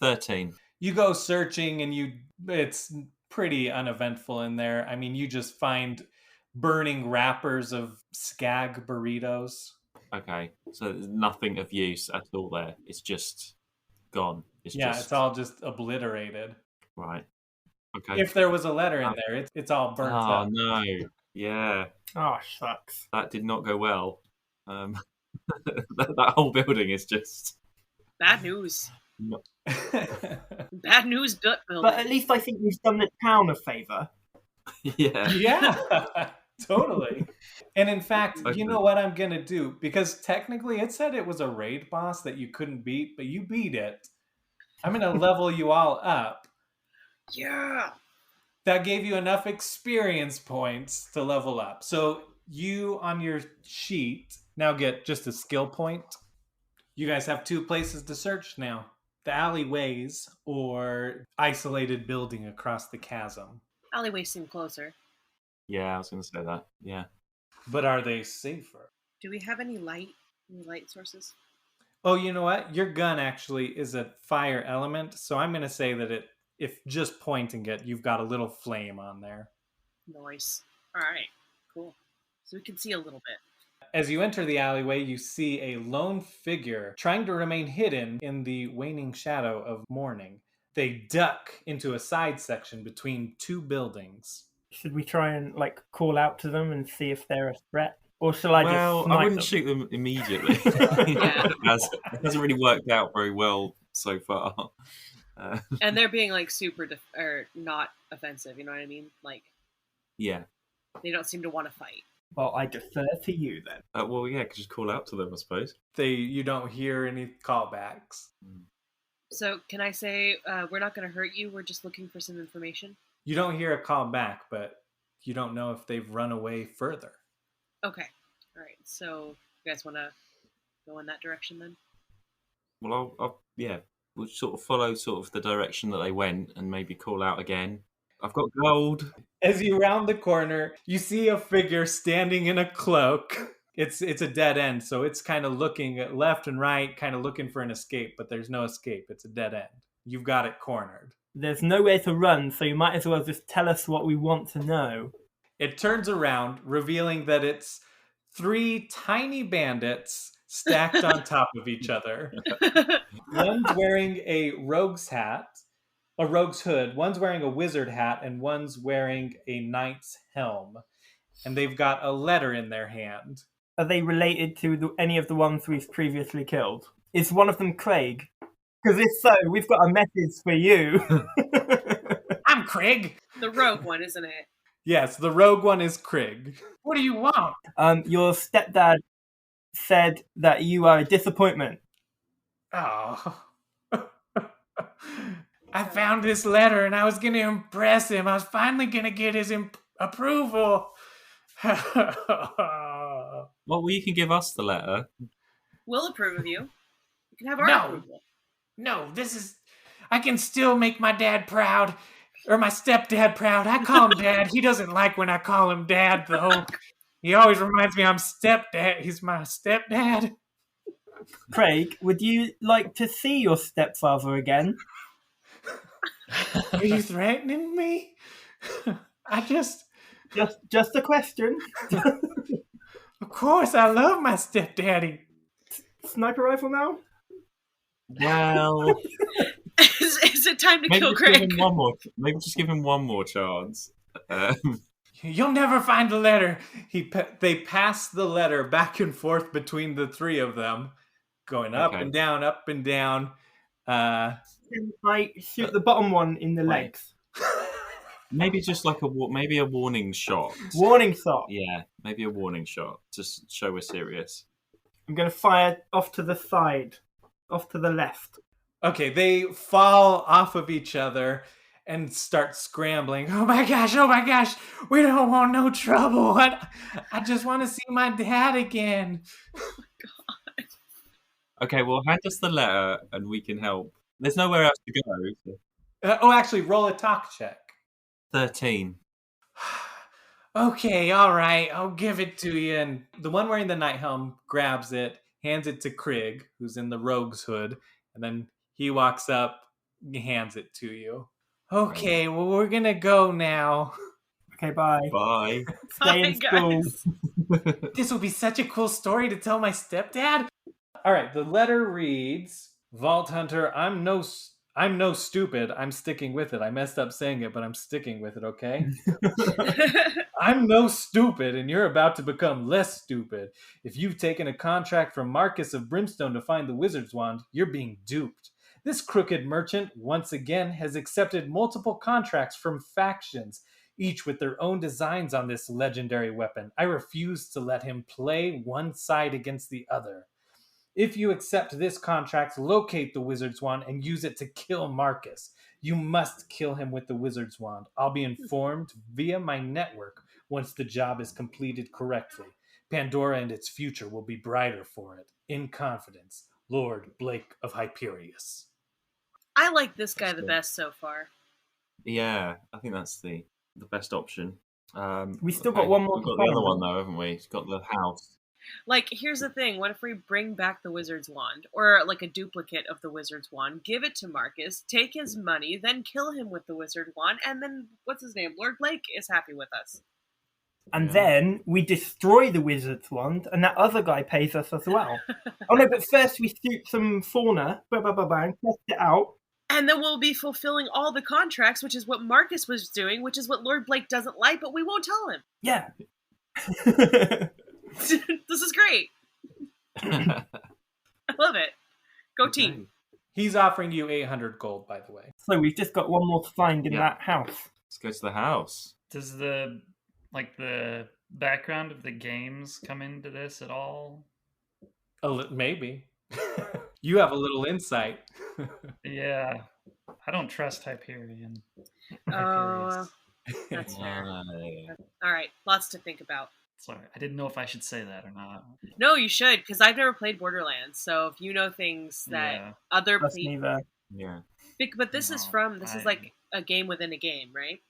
13. You go searching and it's pretty uneventful in there. I mean, you just find burning wrappers of skag burritos. Okay. So there's nothing of use at all there. It's just gone. It's all just obliterated. Right. Okay. If there was a letter in there, it's all burnt up. Oh no. Yeah. Oh, shucks. That did not go well. That whole building is just Bad news. No. Bad news building. But at least I think we've done the town a favour. Yeah. Yeah, totally. And in fact, Okay. you know what I'm going to do? Because technically it said it was a raid boss that you couldn't beat, but you beat it. I'm going to level you all up. Yeah. That gave you enough experience points to level up. So you, on your sheet, now get just a skill point. You guys have 2 places to search now. The alleyways or isolated building across the chasm. Alleyways seem closer. Yeah, I was going to say that. Yeah. But are they safer? Do we have any light sources? Oh, you know what? Your gun actually is a fire element, so I'm going to say that if just pointing it, you've got a little flame on there. Nice. All right. Cool. So we can see a little bit. As you enter the alleyway, you see a lone figure trying to remain hidden in the waning shadow of morning. They duck into a side section between 2 buildings. Should we try and call out to them and see if they're a threat? Or shall I just Well, snipe I wouldn't them? shoot them immediately. It hasn't really worked out very well so far. And they're being super or not offensive, you know what I mean? Yeah. They don't seem to want to fight. Well, I defer to you then. Well, yeah, could just call out to them, I suppose. You don't hear any callbacks. So can I say, we're not going to hurt you, we're just looking for some information? You don't hear a call back, but you don't know if they've run away further. Okay. All right. So you guys want to go in that direction then? Well, we'll sort of follow the direction that they went and maybe call out again. I've got gold. As you round the corner, you see a figure standing in a cloak. It's a dead end, so it's kind of looking left and right, kind of looking for an escape, but there's no escape. It's a dead end. You've got it cornered. There's nowhere to run, so you might as well just tell us what we want to know. It turns around, revealing that it's 3 tiny bandits stacked on top of each other. One's wearing a rogue's hood, one's wearing a wizard hat, and one's wearing a knight's helm. And they've got a letter in their hand. Are they related to any of the ones we've previously killed? Is one of them Craig? Because if so, we've got a message for you. I'm Craig. The rogue one, isn't it? Yes, the rogue one is Craig. What do you want? Your stepdad said that you are a disappointment. Oh. I found this letter and I was going to impress him. I was finally going to get his approval. Well, you can give us the letter. We'll approve of you. You can have our approval. No, I can still make my dad proud. Or my stepdad proud. I call him Dad. He doesn't like when I call him Dad, though. He always reminds me I'm stepdad. He's my stepdad. Craig, would you like to see your stepfather again? Are you threatening me? Just a question. Of course, I love my stepdaddy. Sniper rifle now? Well, is it time to maybe kill just Craig? Maybe just give him one more chance. You'll never find the letter. They pass the letter back and forth between the 3 of them, going up and down, up and down. Can I shoot the bottom one in the legs? Maybe just a warning shot. Warning shot? Yeah, maybe a warning shot to show we're serious. I'm going to fire off to the side, off to the left. Okay, they fall off of each other and start scrambling. Oh my gosh, we don't want no trouble. I just want to see my dad again. Oh my god. Okay, well, hand us the letter and we can help. There's nowhere else to go. So. Actually, roll a talk check. 13. Okay, all right, I'll give it to you. And the one wearing the night helm grabs it, hands it to Craig, who's in the rogue's hood, and then he walks up, hands it to you. Okay, well, we're gonna go now. Okay, bye. Bye. Stay in school. This will be such a cool story to tell my stepdad. All right, the letter reads, Vault Hunter, I'm no stupid. I'm sticking with it. I messed up saying it, but I'm sticking with it, okay? I'm no stupid, and you're about to become less stupid. If you've taken a contract from Marcus of Brimstone to find the wizard's wand, you're being duped. This crooked merchant, once again, has accepted multiple contracts from factions, each with their own designs on this legendary weapon. I refuse to let him play one side against the other. If you accept this contract, locate the wizard's wand and use it to kill Marcus. You must kill him with the wizard's wand. I'll be informed via my network once the job is completed correctly. Pandora and its future will be brighter for it. In confidence, Lord Blake of Hyperius. I like this guy the best so far. Yeah, I think that's the best option. We still got one more We've to got the other find. one though, haven't we? We've got the house. Like, here's the thing. What if we bring back the wizard's wand? Or, like, a duplicate of the wizard's wand, give it to Marcus, take his money, then kill him with the wizard wand, and then, what's his name? Lord Blake is happy with us. And then we destroy the wizard's wand, and that other guy pays us as well. Oh no, but first we shoot some fauna, bang, test it out. And then we'll be fulfilling all the contracts, which is what Marcus was doing, which is what Lord Blake doesn't like, but we won't tell him. Yeah. This is great. I love it. Go team. He's offering you 800 gold, by the way. So we've just got one more to find in Yeah. that house. Let's go to the house. Does the background of the games come into this at all? Maybe. You have a little insight. Yeah. I don't trust Hyperion. Oh, that's fair. All right, lots to think about. Sorry, I didn't know if I should say that or not. No, you should, because I've never played Borderlands. So if you know things that Yeah. other That's people, neither. Yeah. but this is like a game within a game, right?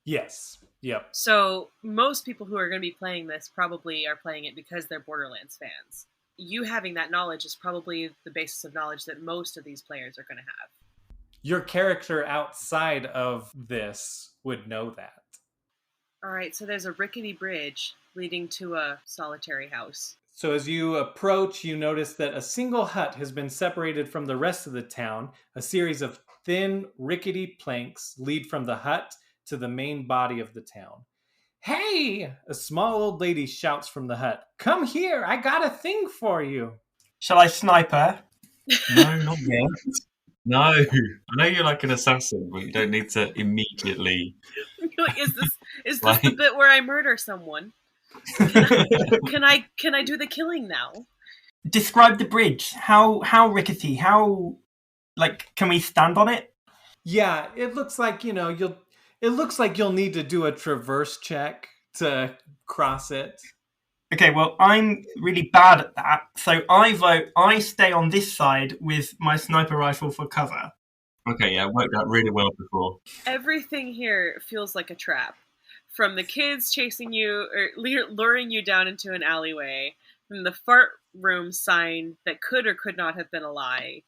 Yes. Yep. So most people who are going to be playing this probably are playing it because they're Borderlands fans. You having that knowledge is probably the basis of knowledge that most of these players are going to have. Your character outside of this would know that. All right, so there's a rickety bridge leading to a solitary house. So as you approach, you notice that a single hut has been separated from the rest of the town. A series of thin, rickety planks lead from the hut to the main body of the town. Hey! A small old lady shouts from the hut. Come here, I got a thing for you. Shall I snipe her? No, not yet. No. I know you're like an assassin, but you don't need to immediately. Is this the bit where I murder someone? Can I do the killing now? Describe the bridge. How rickety? How, like, can we stand on it? Yeah, it looks like, you'll need to do a traverse check to cross it. Okay, well, I'm really bad at that, so I vote I stay on this side with my sniper rifle for cover. Okay, yeah, it worked out really well before. Everything here feels like a trap. From the kids chasing you or luring you down into an alleyway, from the fart room sign that could or could not have been a lie,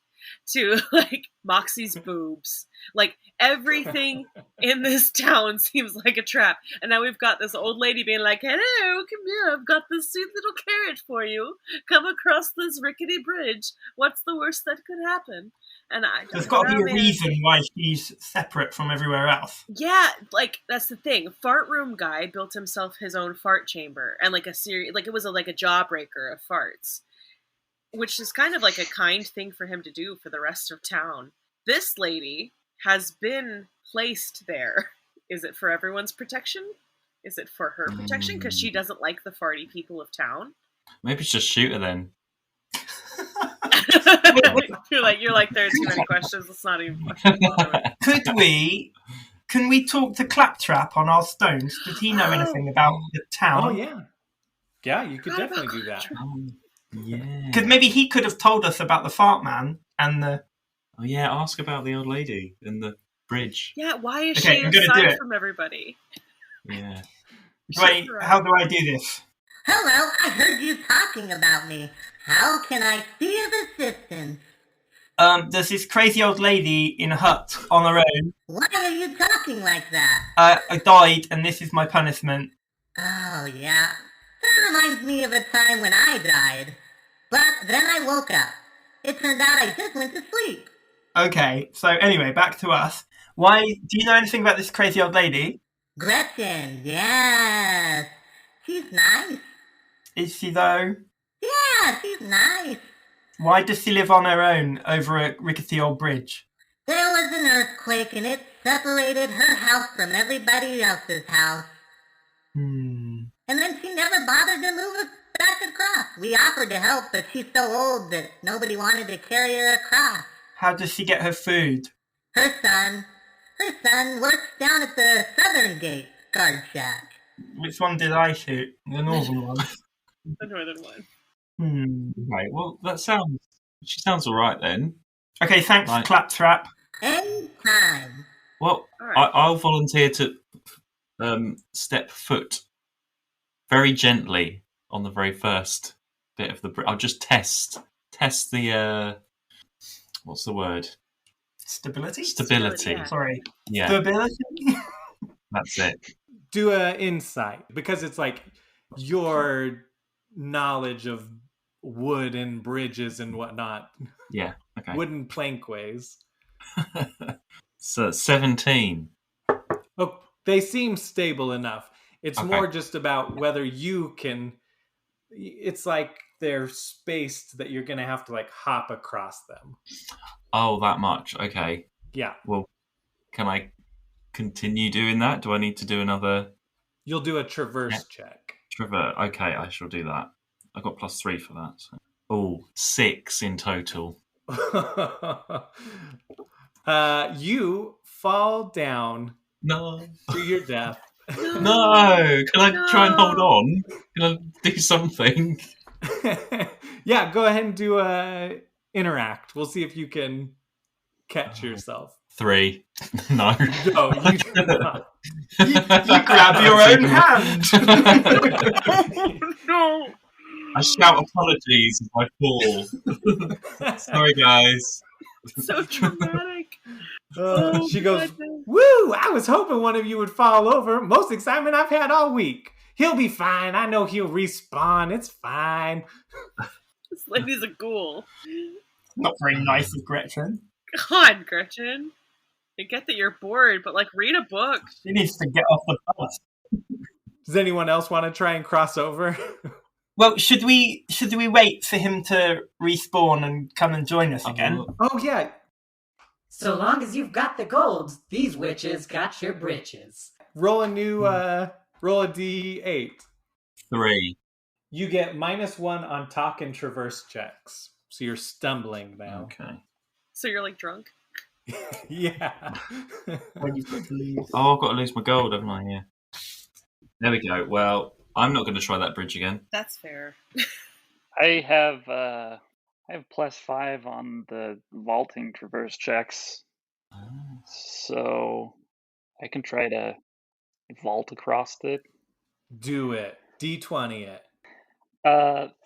to like Moxie's boobs. Like everything in this town seems like a trap. And now we've got this old lady being like, hello, come here, I've got this sweet little carrot for you. Come across this rickety bridge. What's the worst that could happen? And There's got to be a reason why she's separate from everywhere else. Yeah, like that's the thing. Fart room guy built himself his own fart chamber and like a series, like it was like a jawbreaker of farts, which is kind of like a kind thing for him to do for the rest of town. This lady has been placed there. Is it for everyone's protection? Is it for her protection because she doesn't like the farty people of town? Maybe just shoot her then. You're like, there are too many questions. Let's not even. Can we talk to Claptrap on our stones? Did he know anything about the town? Oh, yeah. Yeah, you could definitely do that. Yeah. Because maybe he could have told us about the fart man and the... Oh, yeah, ask about the old lady and the bridge. Yeah, why is Okay, she I'm gonna do aside it. from everybody? Yeah. Wait, how do I do this? Hello, I heard you talking about me. How can I be of assistance? There's this crazy old lady in a hut on her own. Why are you talking like that? I died, and this is my punishment. Oh, yeah. That reminds me of a time when I died. But then I woke up. It turned out I just went to sleep. Okay, so anyway, back to us. Why, do you know anything about this crazy old lady? Gretchen, yes. She's nice. Is she, though? Yeah, she's nice. Why does she live on her own over a rickety old bridge? There was an earthquake and it separated her house from everybody else's house. And then she never bothered to move a back across. We offered to help, but she's so old that nobody wanted to carry her across. How does she get her food? Her son works down at the southern gate guard shack. Which one did I shoot? The northern one. The northern one. Right, well, she sounds all right then. Okay, thanks, Right. Claptrap. Anytime. Well, All right. I'll volunteer to step foot very gently on the very first bit of the. I'll just test the. What's the word? Stability? Stability. Yeah. Sorry. Yeah, Stability? that's it. Do a insight, because it's like your knowledge of wood and bridges and whatnot. Yeah. Okay. Wooden plankways. So 17. Oh, they seem stable enough. It's Okay. more just about whether you can. It's like they're spaced that you're going to have to like hop across them. Oh, that much. Okay. Yeah. Well, can I continue doing that? Do I need to do another You'll do a traverse check. travert? Okay, I shall do that. I got +3 for that. So. Oh, 6 in total. You fall down No. to your death. No! Can I try and hold on? Can I do something? Yeah, go ahead and do a interact. We'll see if you can catch yourself. 3. No. No, you do not. You grab your own hand. No. I shout apologies as I fall. Sorry, guys. So dramatic. She goes, goodness. "Woo! I was hoping one of you would fall over. Most excitement I've had all week. He'll be fine. I know he'll respawn. It's fine." This lady's a ghoul. Not very nice of Gretchen. God, Gretchen. I get that you're bored, but like read a book. She needs to get off the bus. Does anyone else want to try and cross over? Well, should we wait for him to respawn and come and join us again? Oh, yeah. So long as you've got the gold, these witches got your britches. Roll a D8. 3. You get -1 on talk and traverse checks. So you're stumbling now. Okay. So you're like drunk? Yeah. When you've got to leave. Oh, I've got to lose my gold, haven't I? Yeah. There we go. Well, I'm not going to try that bridge again. That's fair. I have +5 on the vaulting traverse checks, so I can try to vault across it. Do it. D20 it.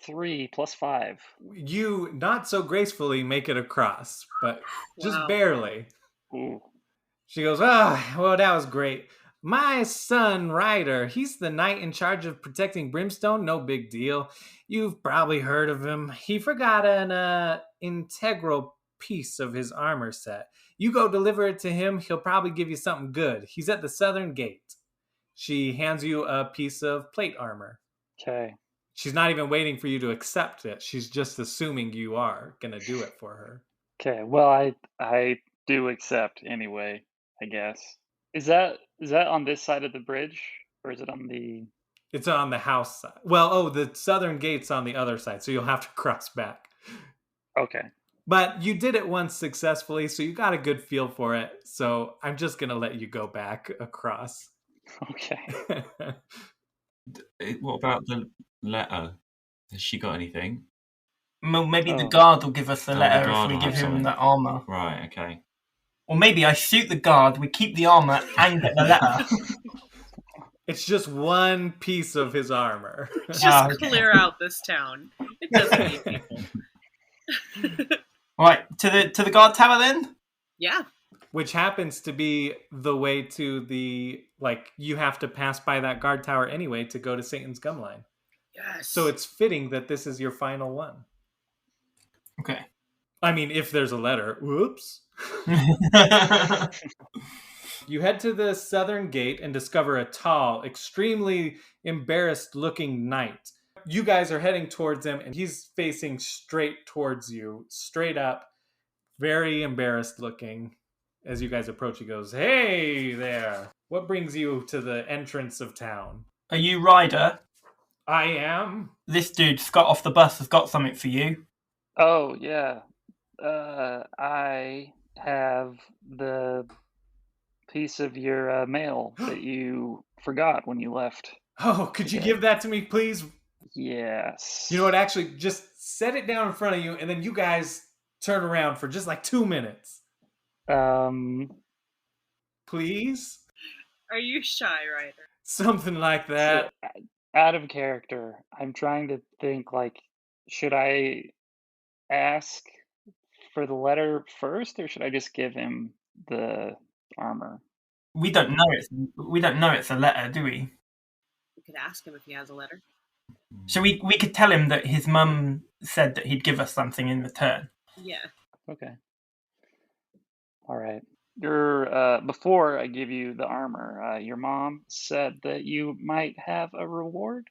3 + 5. You not so gracefully make it across, but just Wow. barely. Ooh. She goes, well, that was great. My son, Ryder, he's the knight in charge of protecting Brimstone. No big deal. You've probably heard of him. He forgot an integral piece of his armor set. You go deliver it to him. He'll probably give you something good. He's at the southern gate. She hands you a piece of plate armor. Okay. She's not even waiting for you to accept it. She's just assuming you are going to do it for her. Okay. Well, I do accept anyway, I guess. Is that on this side of the bridge, or is it on the? It's on the house side. Well, the southern gate's on the other side, so you'll have to cross back. Okay. But you did it once successfully, so you got a good feel for it. So I'm just going to let you go back across. Okay. What about the letter? Has she got anything? Well, maybe the Oh. guard will give us the Oh, the letter if guard we will give have him something. the armor. Right, okay. Or maybe I shoot the guard, we keep the armor, and get the letter. It's just one piece of his armor. Just okay. clear out this town. It doesn't need people. Right, to the guard tower then? Yeah. Which happens to be the way to the, you have to pass by that guard tower anyway to go to Satan's Gumline. Yes. So it's fitting that this is your final one. Okay. I mean, if there's a letter. Whoops. You head to the southern gate and discover a tall, extremely embarrassed-looking knight. You guys are heading towards him, and he's facing straight towards you, straight up, very embarrassed-looking. As you guys approach, he goes, "Hey there! What brings you to the entrance of town?" Are you Ryder? I am. This dude, Scott off the bus, has got something for you. Oh, yeah. I have the piece of your mail that you forgot when you left. Oh, could you give that to me, please? Yes. You know what? Actually, just set it down in front of you, and then you guys turn around for just like 2 minutes. Please? Are you shy, Ryder? Something like that. So, out of character, I'm trying to think, like, should I ask for the letter first, or should I just give him the armor? We don't know it's a letter, do we? We could ask him if he has a letter. So we could tell him that his mum said that he'd give us something in return. Yeah. Okay. All right. Before I give you the armor, your mom said that you might have a reward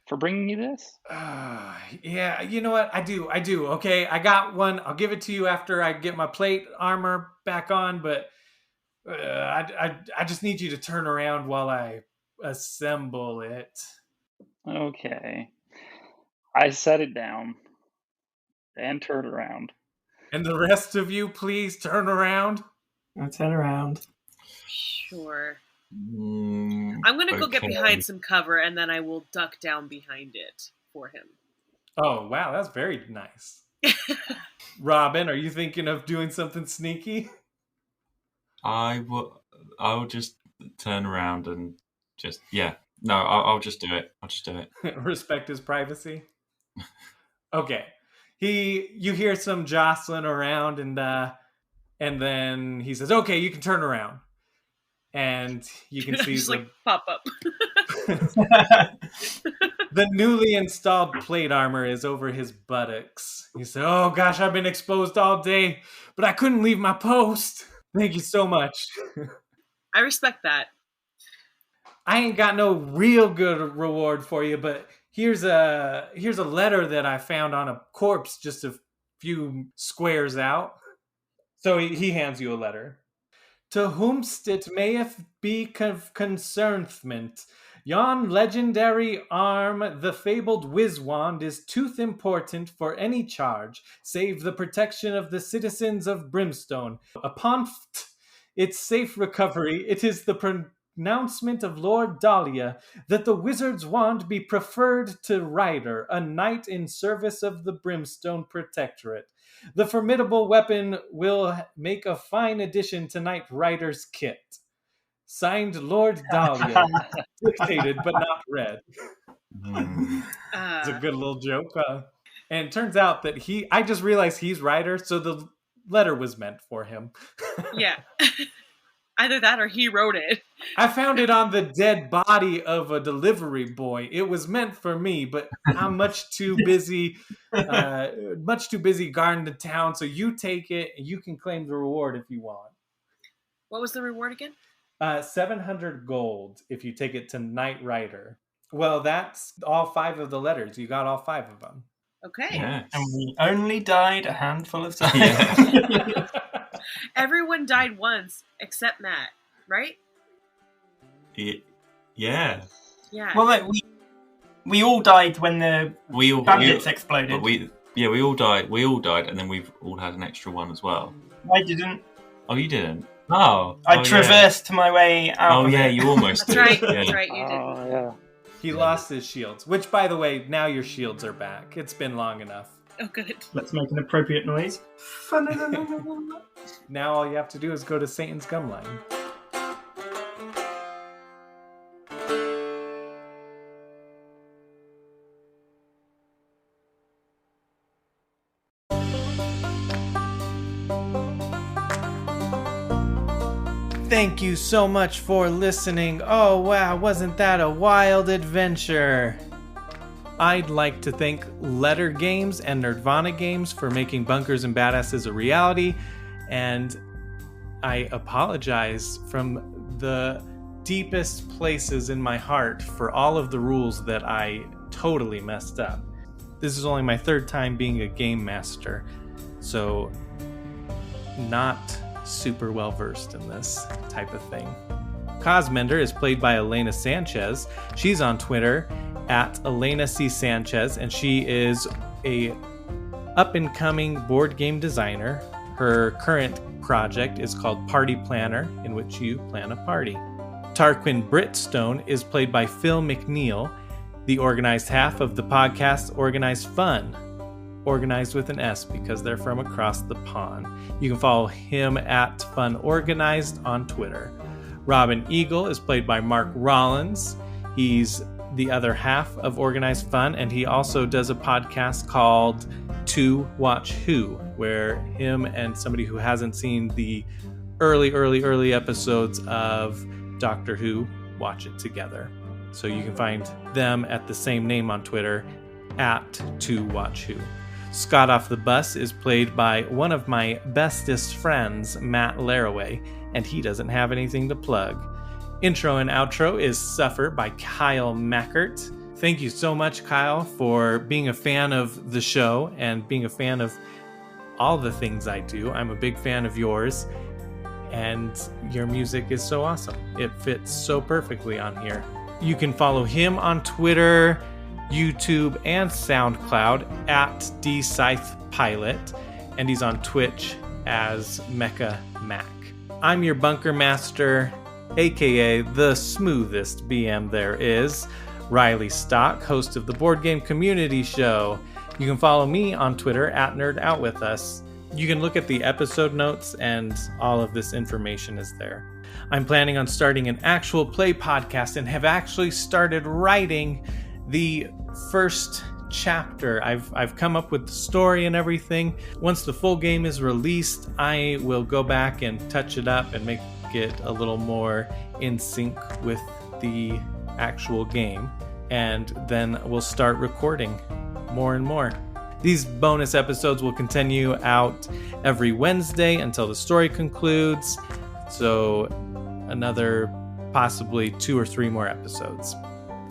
for bringing you this. Yeah, you know what? I do. Okay, I got one. I'll give it to you after I get my plate armor back on. But I just need you to turn around while I assemble it. Okay. I set it down and turn around. And the rest of you, please turn around. I'll turn around. Sure. I'm going to go get behind some cover, and then I will duck down behind it for him. Oh, wow. That's very nice. Robin, are you thinking of doing something sneaky? I'll just turn around and just, yeah. No, I'll just do it. Respect his privacy. Okay. You hear some jostling around, and then he says, "Okay, you can turn around." And you can see just like pop up. The newly installed plate armor is over his buttocks. He said, "Oh gosh, I've been exposed all day, but I couldn't leave my post. Thank you so much." I respect that. I ain't got no real good reward for you, but here's a letter that I found on a corpse just a few squares out. So he hands you a letter. "To whomst it mayeth be concernment, yon legendary arm, the fabled whiz-wand, is tooth important for any charge, save the protection of the citizens of Brymstone. Upon its safe recovery, it is the pronouncement of Lord Dahlia that the wizard's wand be preferred to Ryder, a knight in service of the Brimstone Protectorate. The formidable weapon will make a fine addition to Knight Ryder's kit. Signed, Lord Dahlia." Dictated but not read. It's a good little joke. And it turns out that I just realized he's Ryder, so the letter was meant for him. Yeah. Either that or he wrote it. I found it on the dead body of a delivery boy. It was meant for me, but I'm much too busy guarding the town. So you take it, and you can claim the reward if you want. What was the reward again? 700 gold if you take it to Knight Rider. Well, that's all 5 of the letters. You got all 5 of them. Okay. Yes. And we only died a handful of times. Yeah. Everyone died once except Matt, right? Yeah. Yeah. Well, we all died when the bandits exploded. But we all died. We all died, and then we've all had an extra one as well. I didn't. Oh, you didn't? Oh. I traversed my way out. Oh, yeah, you almost That's did. right. Yeah. That's right, you did. Oh, yeah. He lost his shields, which, by the way, now your shields are back. It's been long enough. Oh, good. Let's make an appropriate noise. Now all you have to do is go to Satan's Gumline. Thank you so much for listening. Oh wow, wasn't that a wild adventure? I'd like to thank Letter Games and Nerdvana Games for making Bunkers and Badasses a reality, and I apologize from the deepest places in my heart for all of the rules that I totally messed up. This is only my 3rd time being a game master, so not super well versed in this type of thing. Cosmender is played by Elena Sanchez. She's on Twitter at Elena C. Sanchez, and she is a up-and-coming board game designer. Her current project is called Party Planner, in which you plan a party. Tarquin Britstone is played by Phil McNeil, the organized half of the podcast Organized Fun. Organized with an S because they're from across the pond. You can follow him at Fun Organized on Twitter. Robin Eagle is played by Mark Rawlins. He's the other half of Organized Fun, and he also does a podcast called To Watch Who, where him and somebody who hasn't seen the early episodes of Doctor Who watch it together. So you can find them at the same name on Twitter, at To Watch Who. Scott Off the Bus is played by one of my bestest friends, Matt Laraway, and he doesn't have anything to plug. Intro and outro is Suffer by Kyle Mackert. Thank you so much, Kyle, for being a fan of the show and being a fan of all the things I do. I'm a big fan of yours, and your music is so awesome. It fits so perfectly on here. You can follow him on Twitter, YouTube, and SoundCloud at DScythePilot, and he's on Twitch as Mecha Mac. I'm your Bunker Master, aka the smoothest BM there is, Riley Stock, host of the Board Game Community Show. You can follow me on Twitter at NerdOutWithUs. You can look at the episode notes, and all of this information is there. I'm planning on starting an actual play podcast and have actually started writing the first chapter. I've come up with the story and everything. Once the full game is released, I will go back and touch it up and make it a little more in sync with the actual game, and then we'll start recording more and more. These bonus episodes will continue out every Wednesday until the story concludes, so another possibly 2 or 3 more episodes.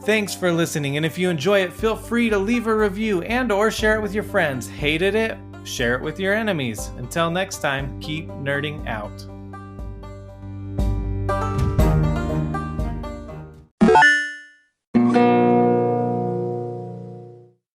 Thanks for listening, and if you enjoy it, feel free to leave a review and or share it with your friends. Hated it? Share it with your enemies. Until next time, keep nerding out.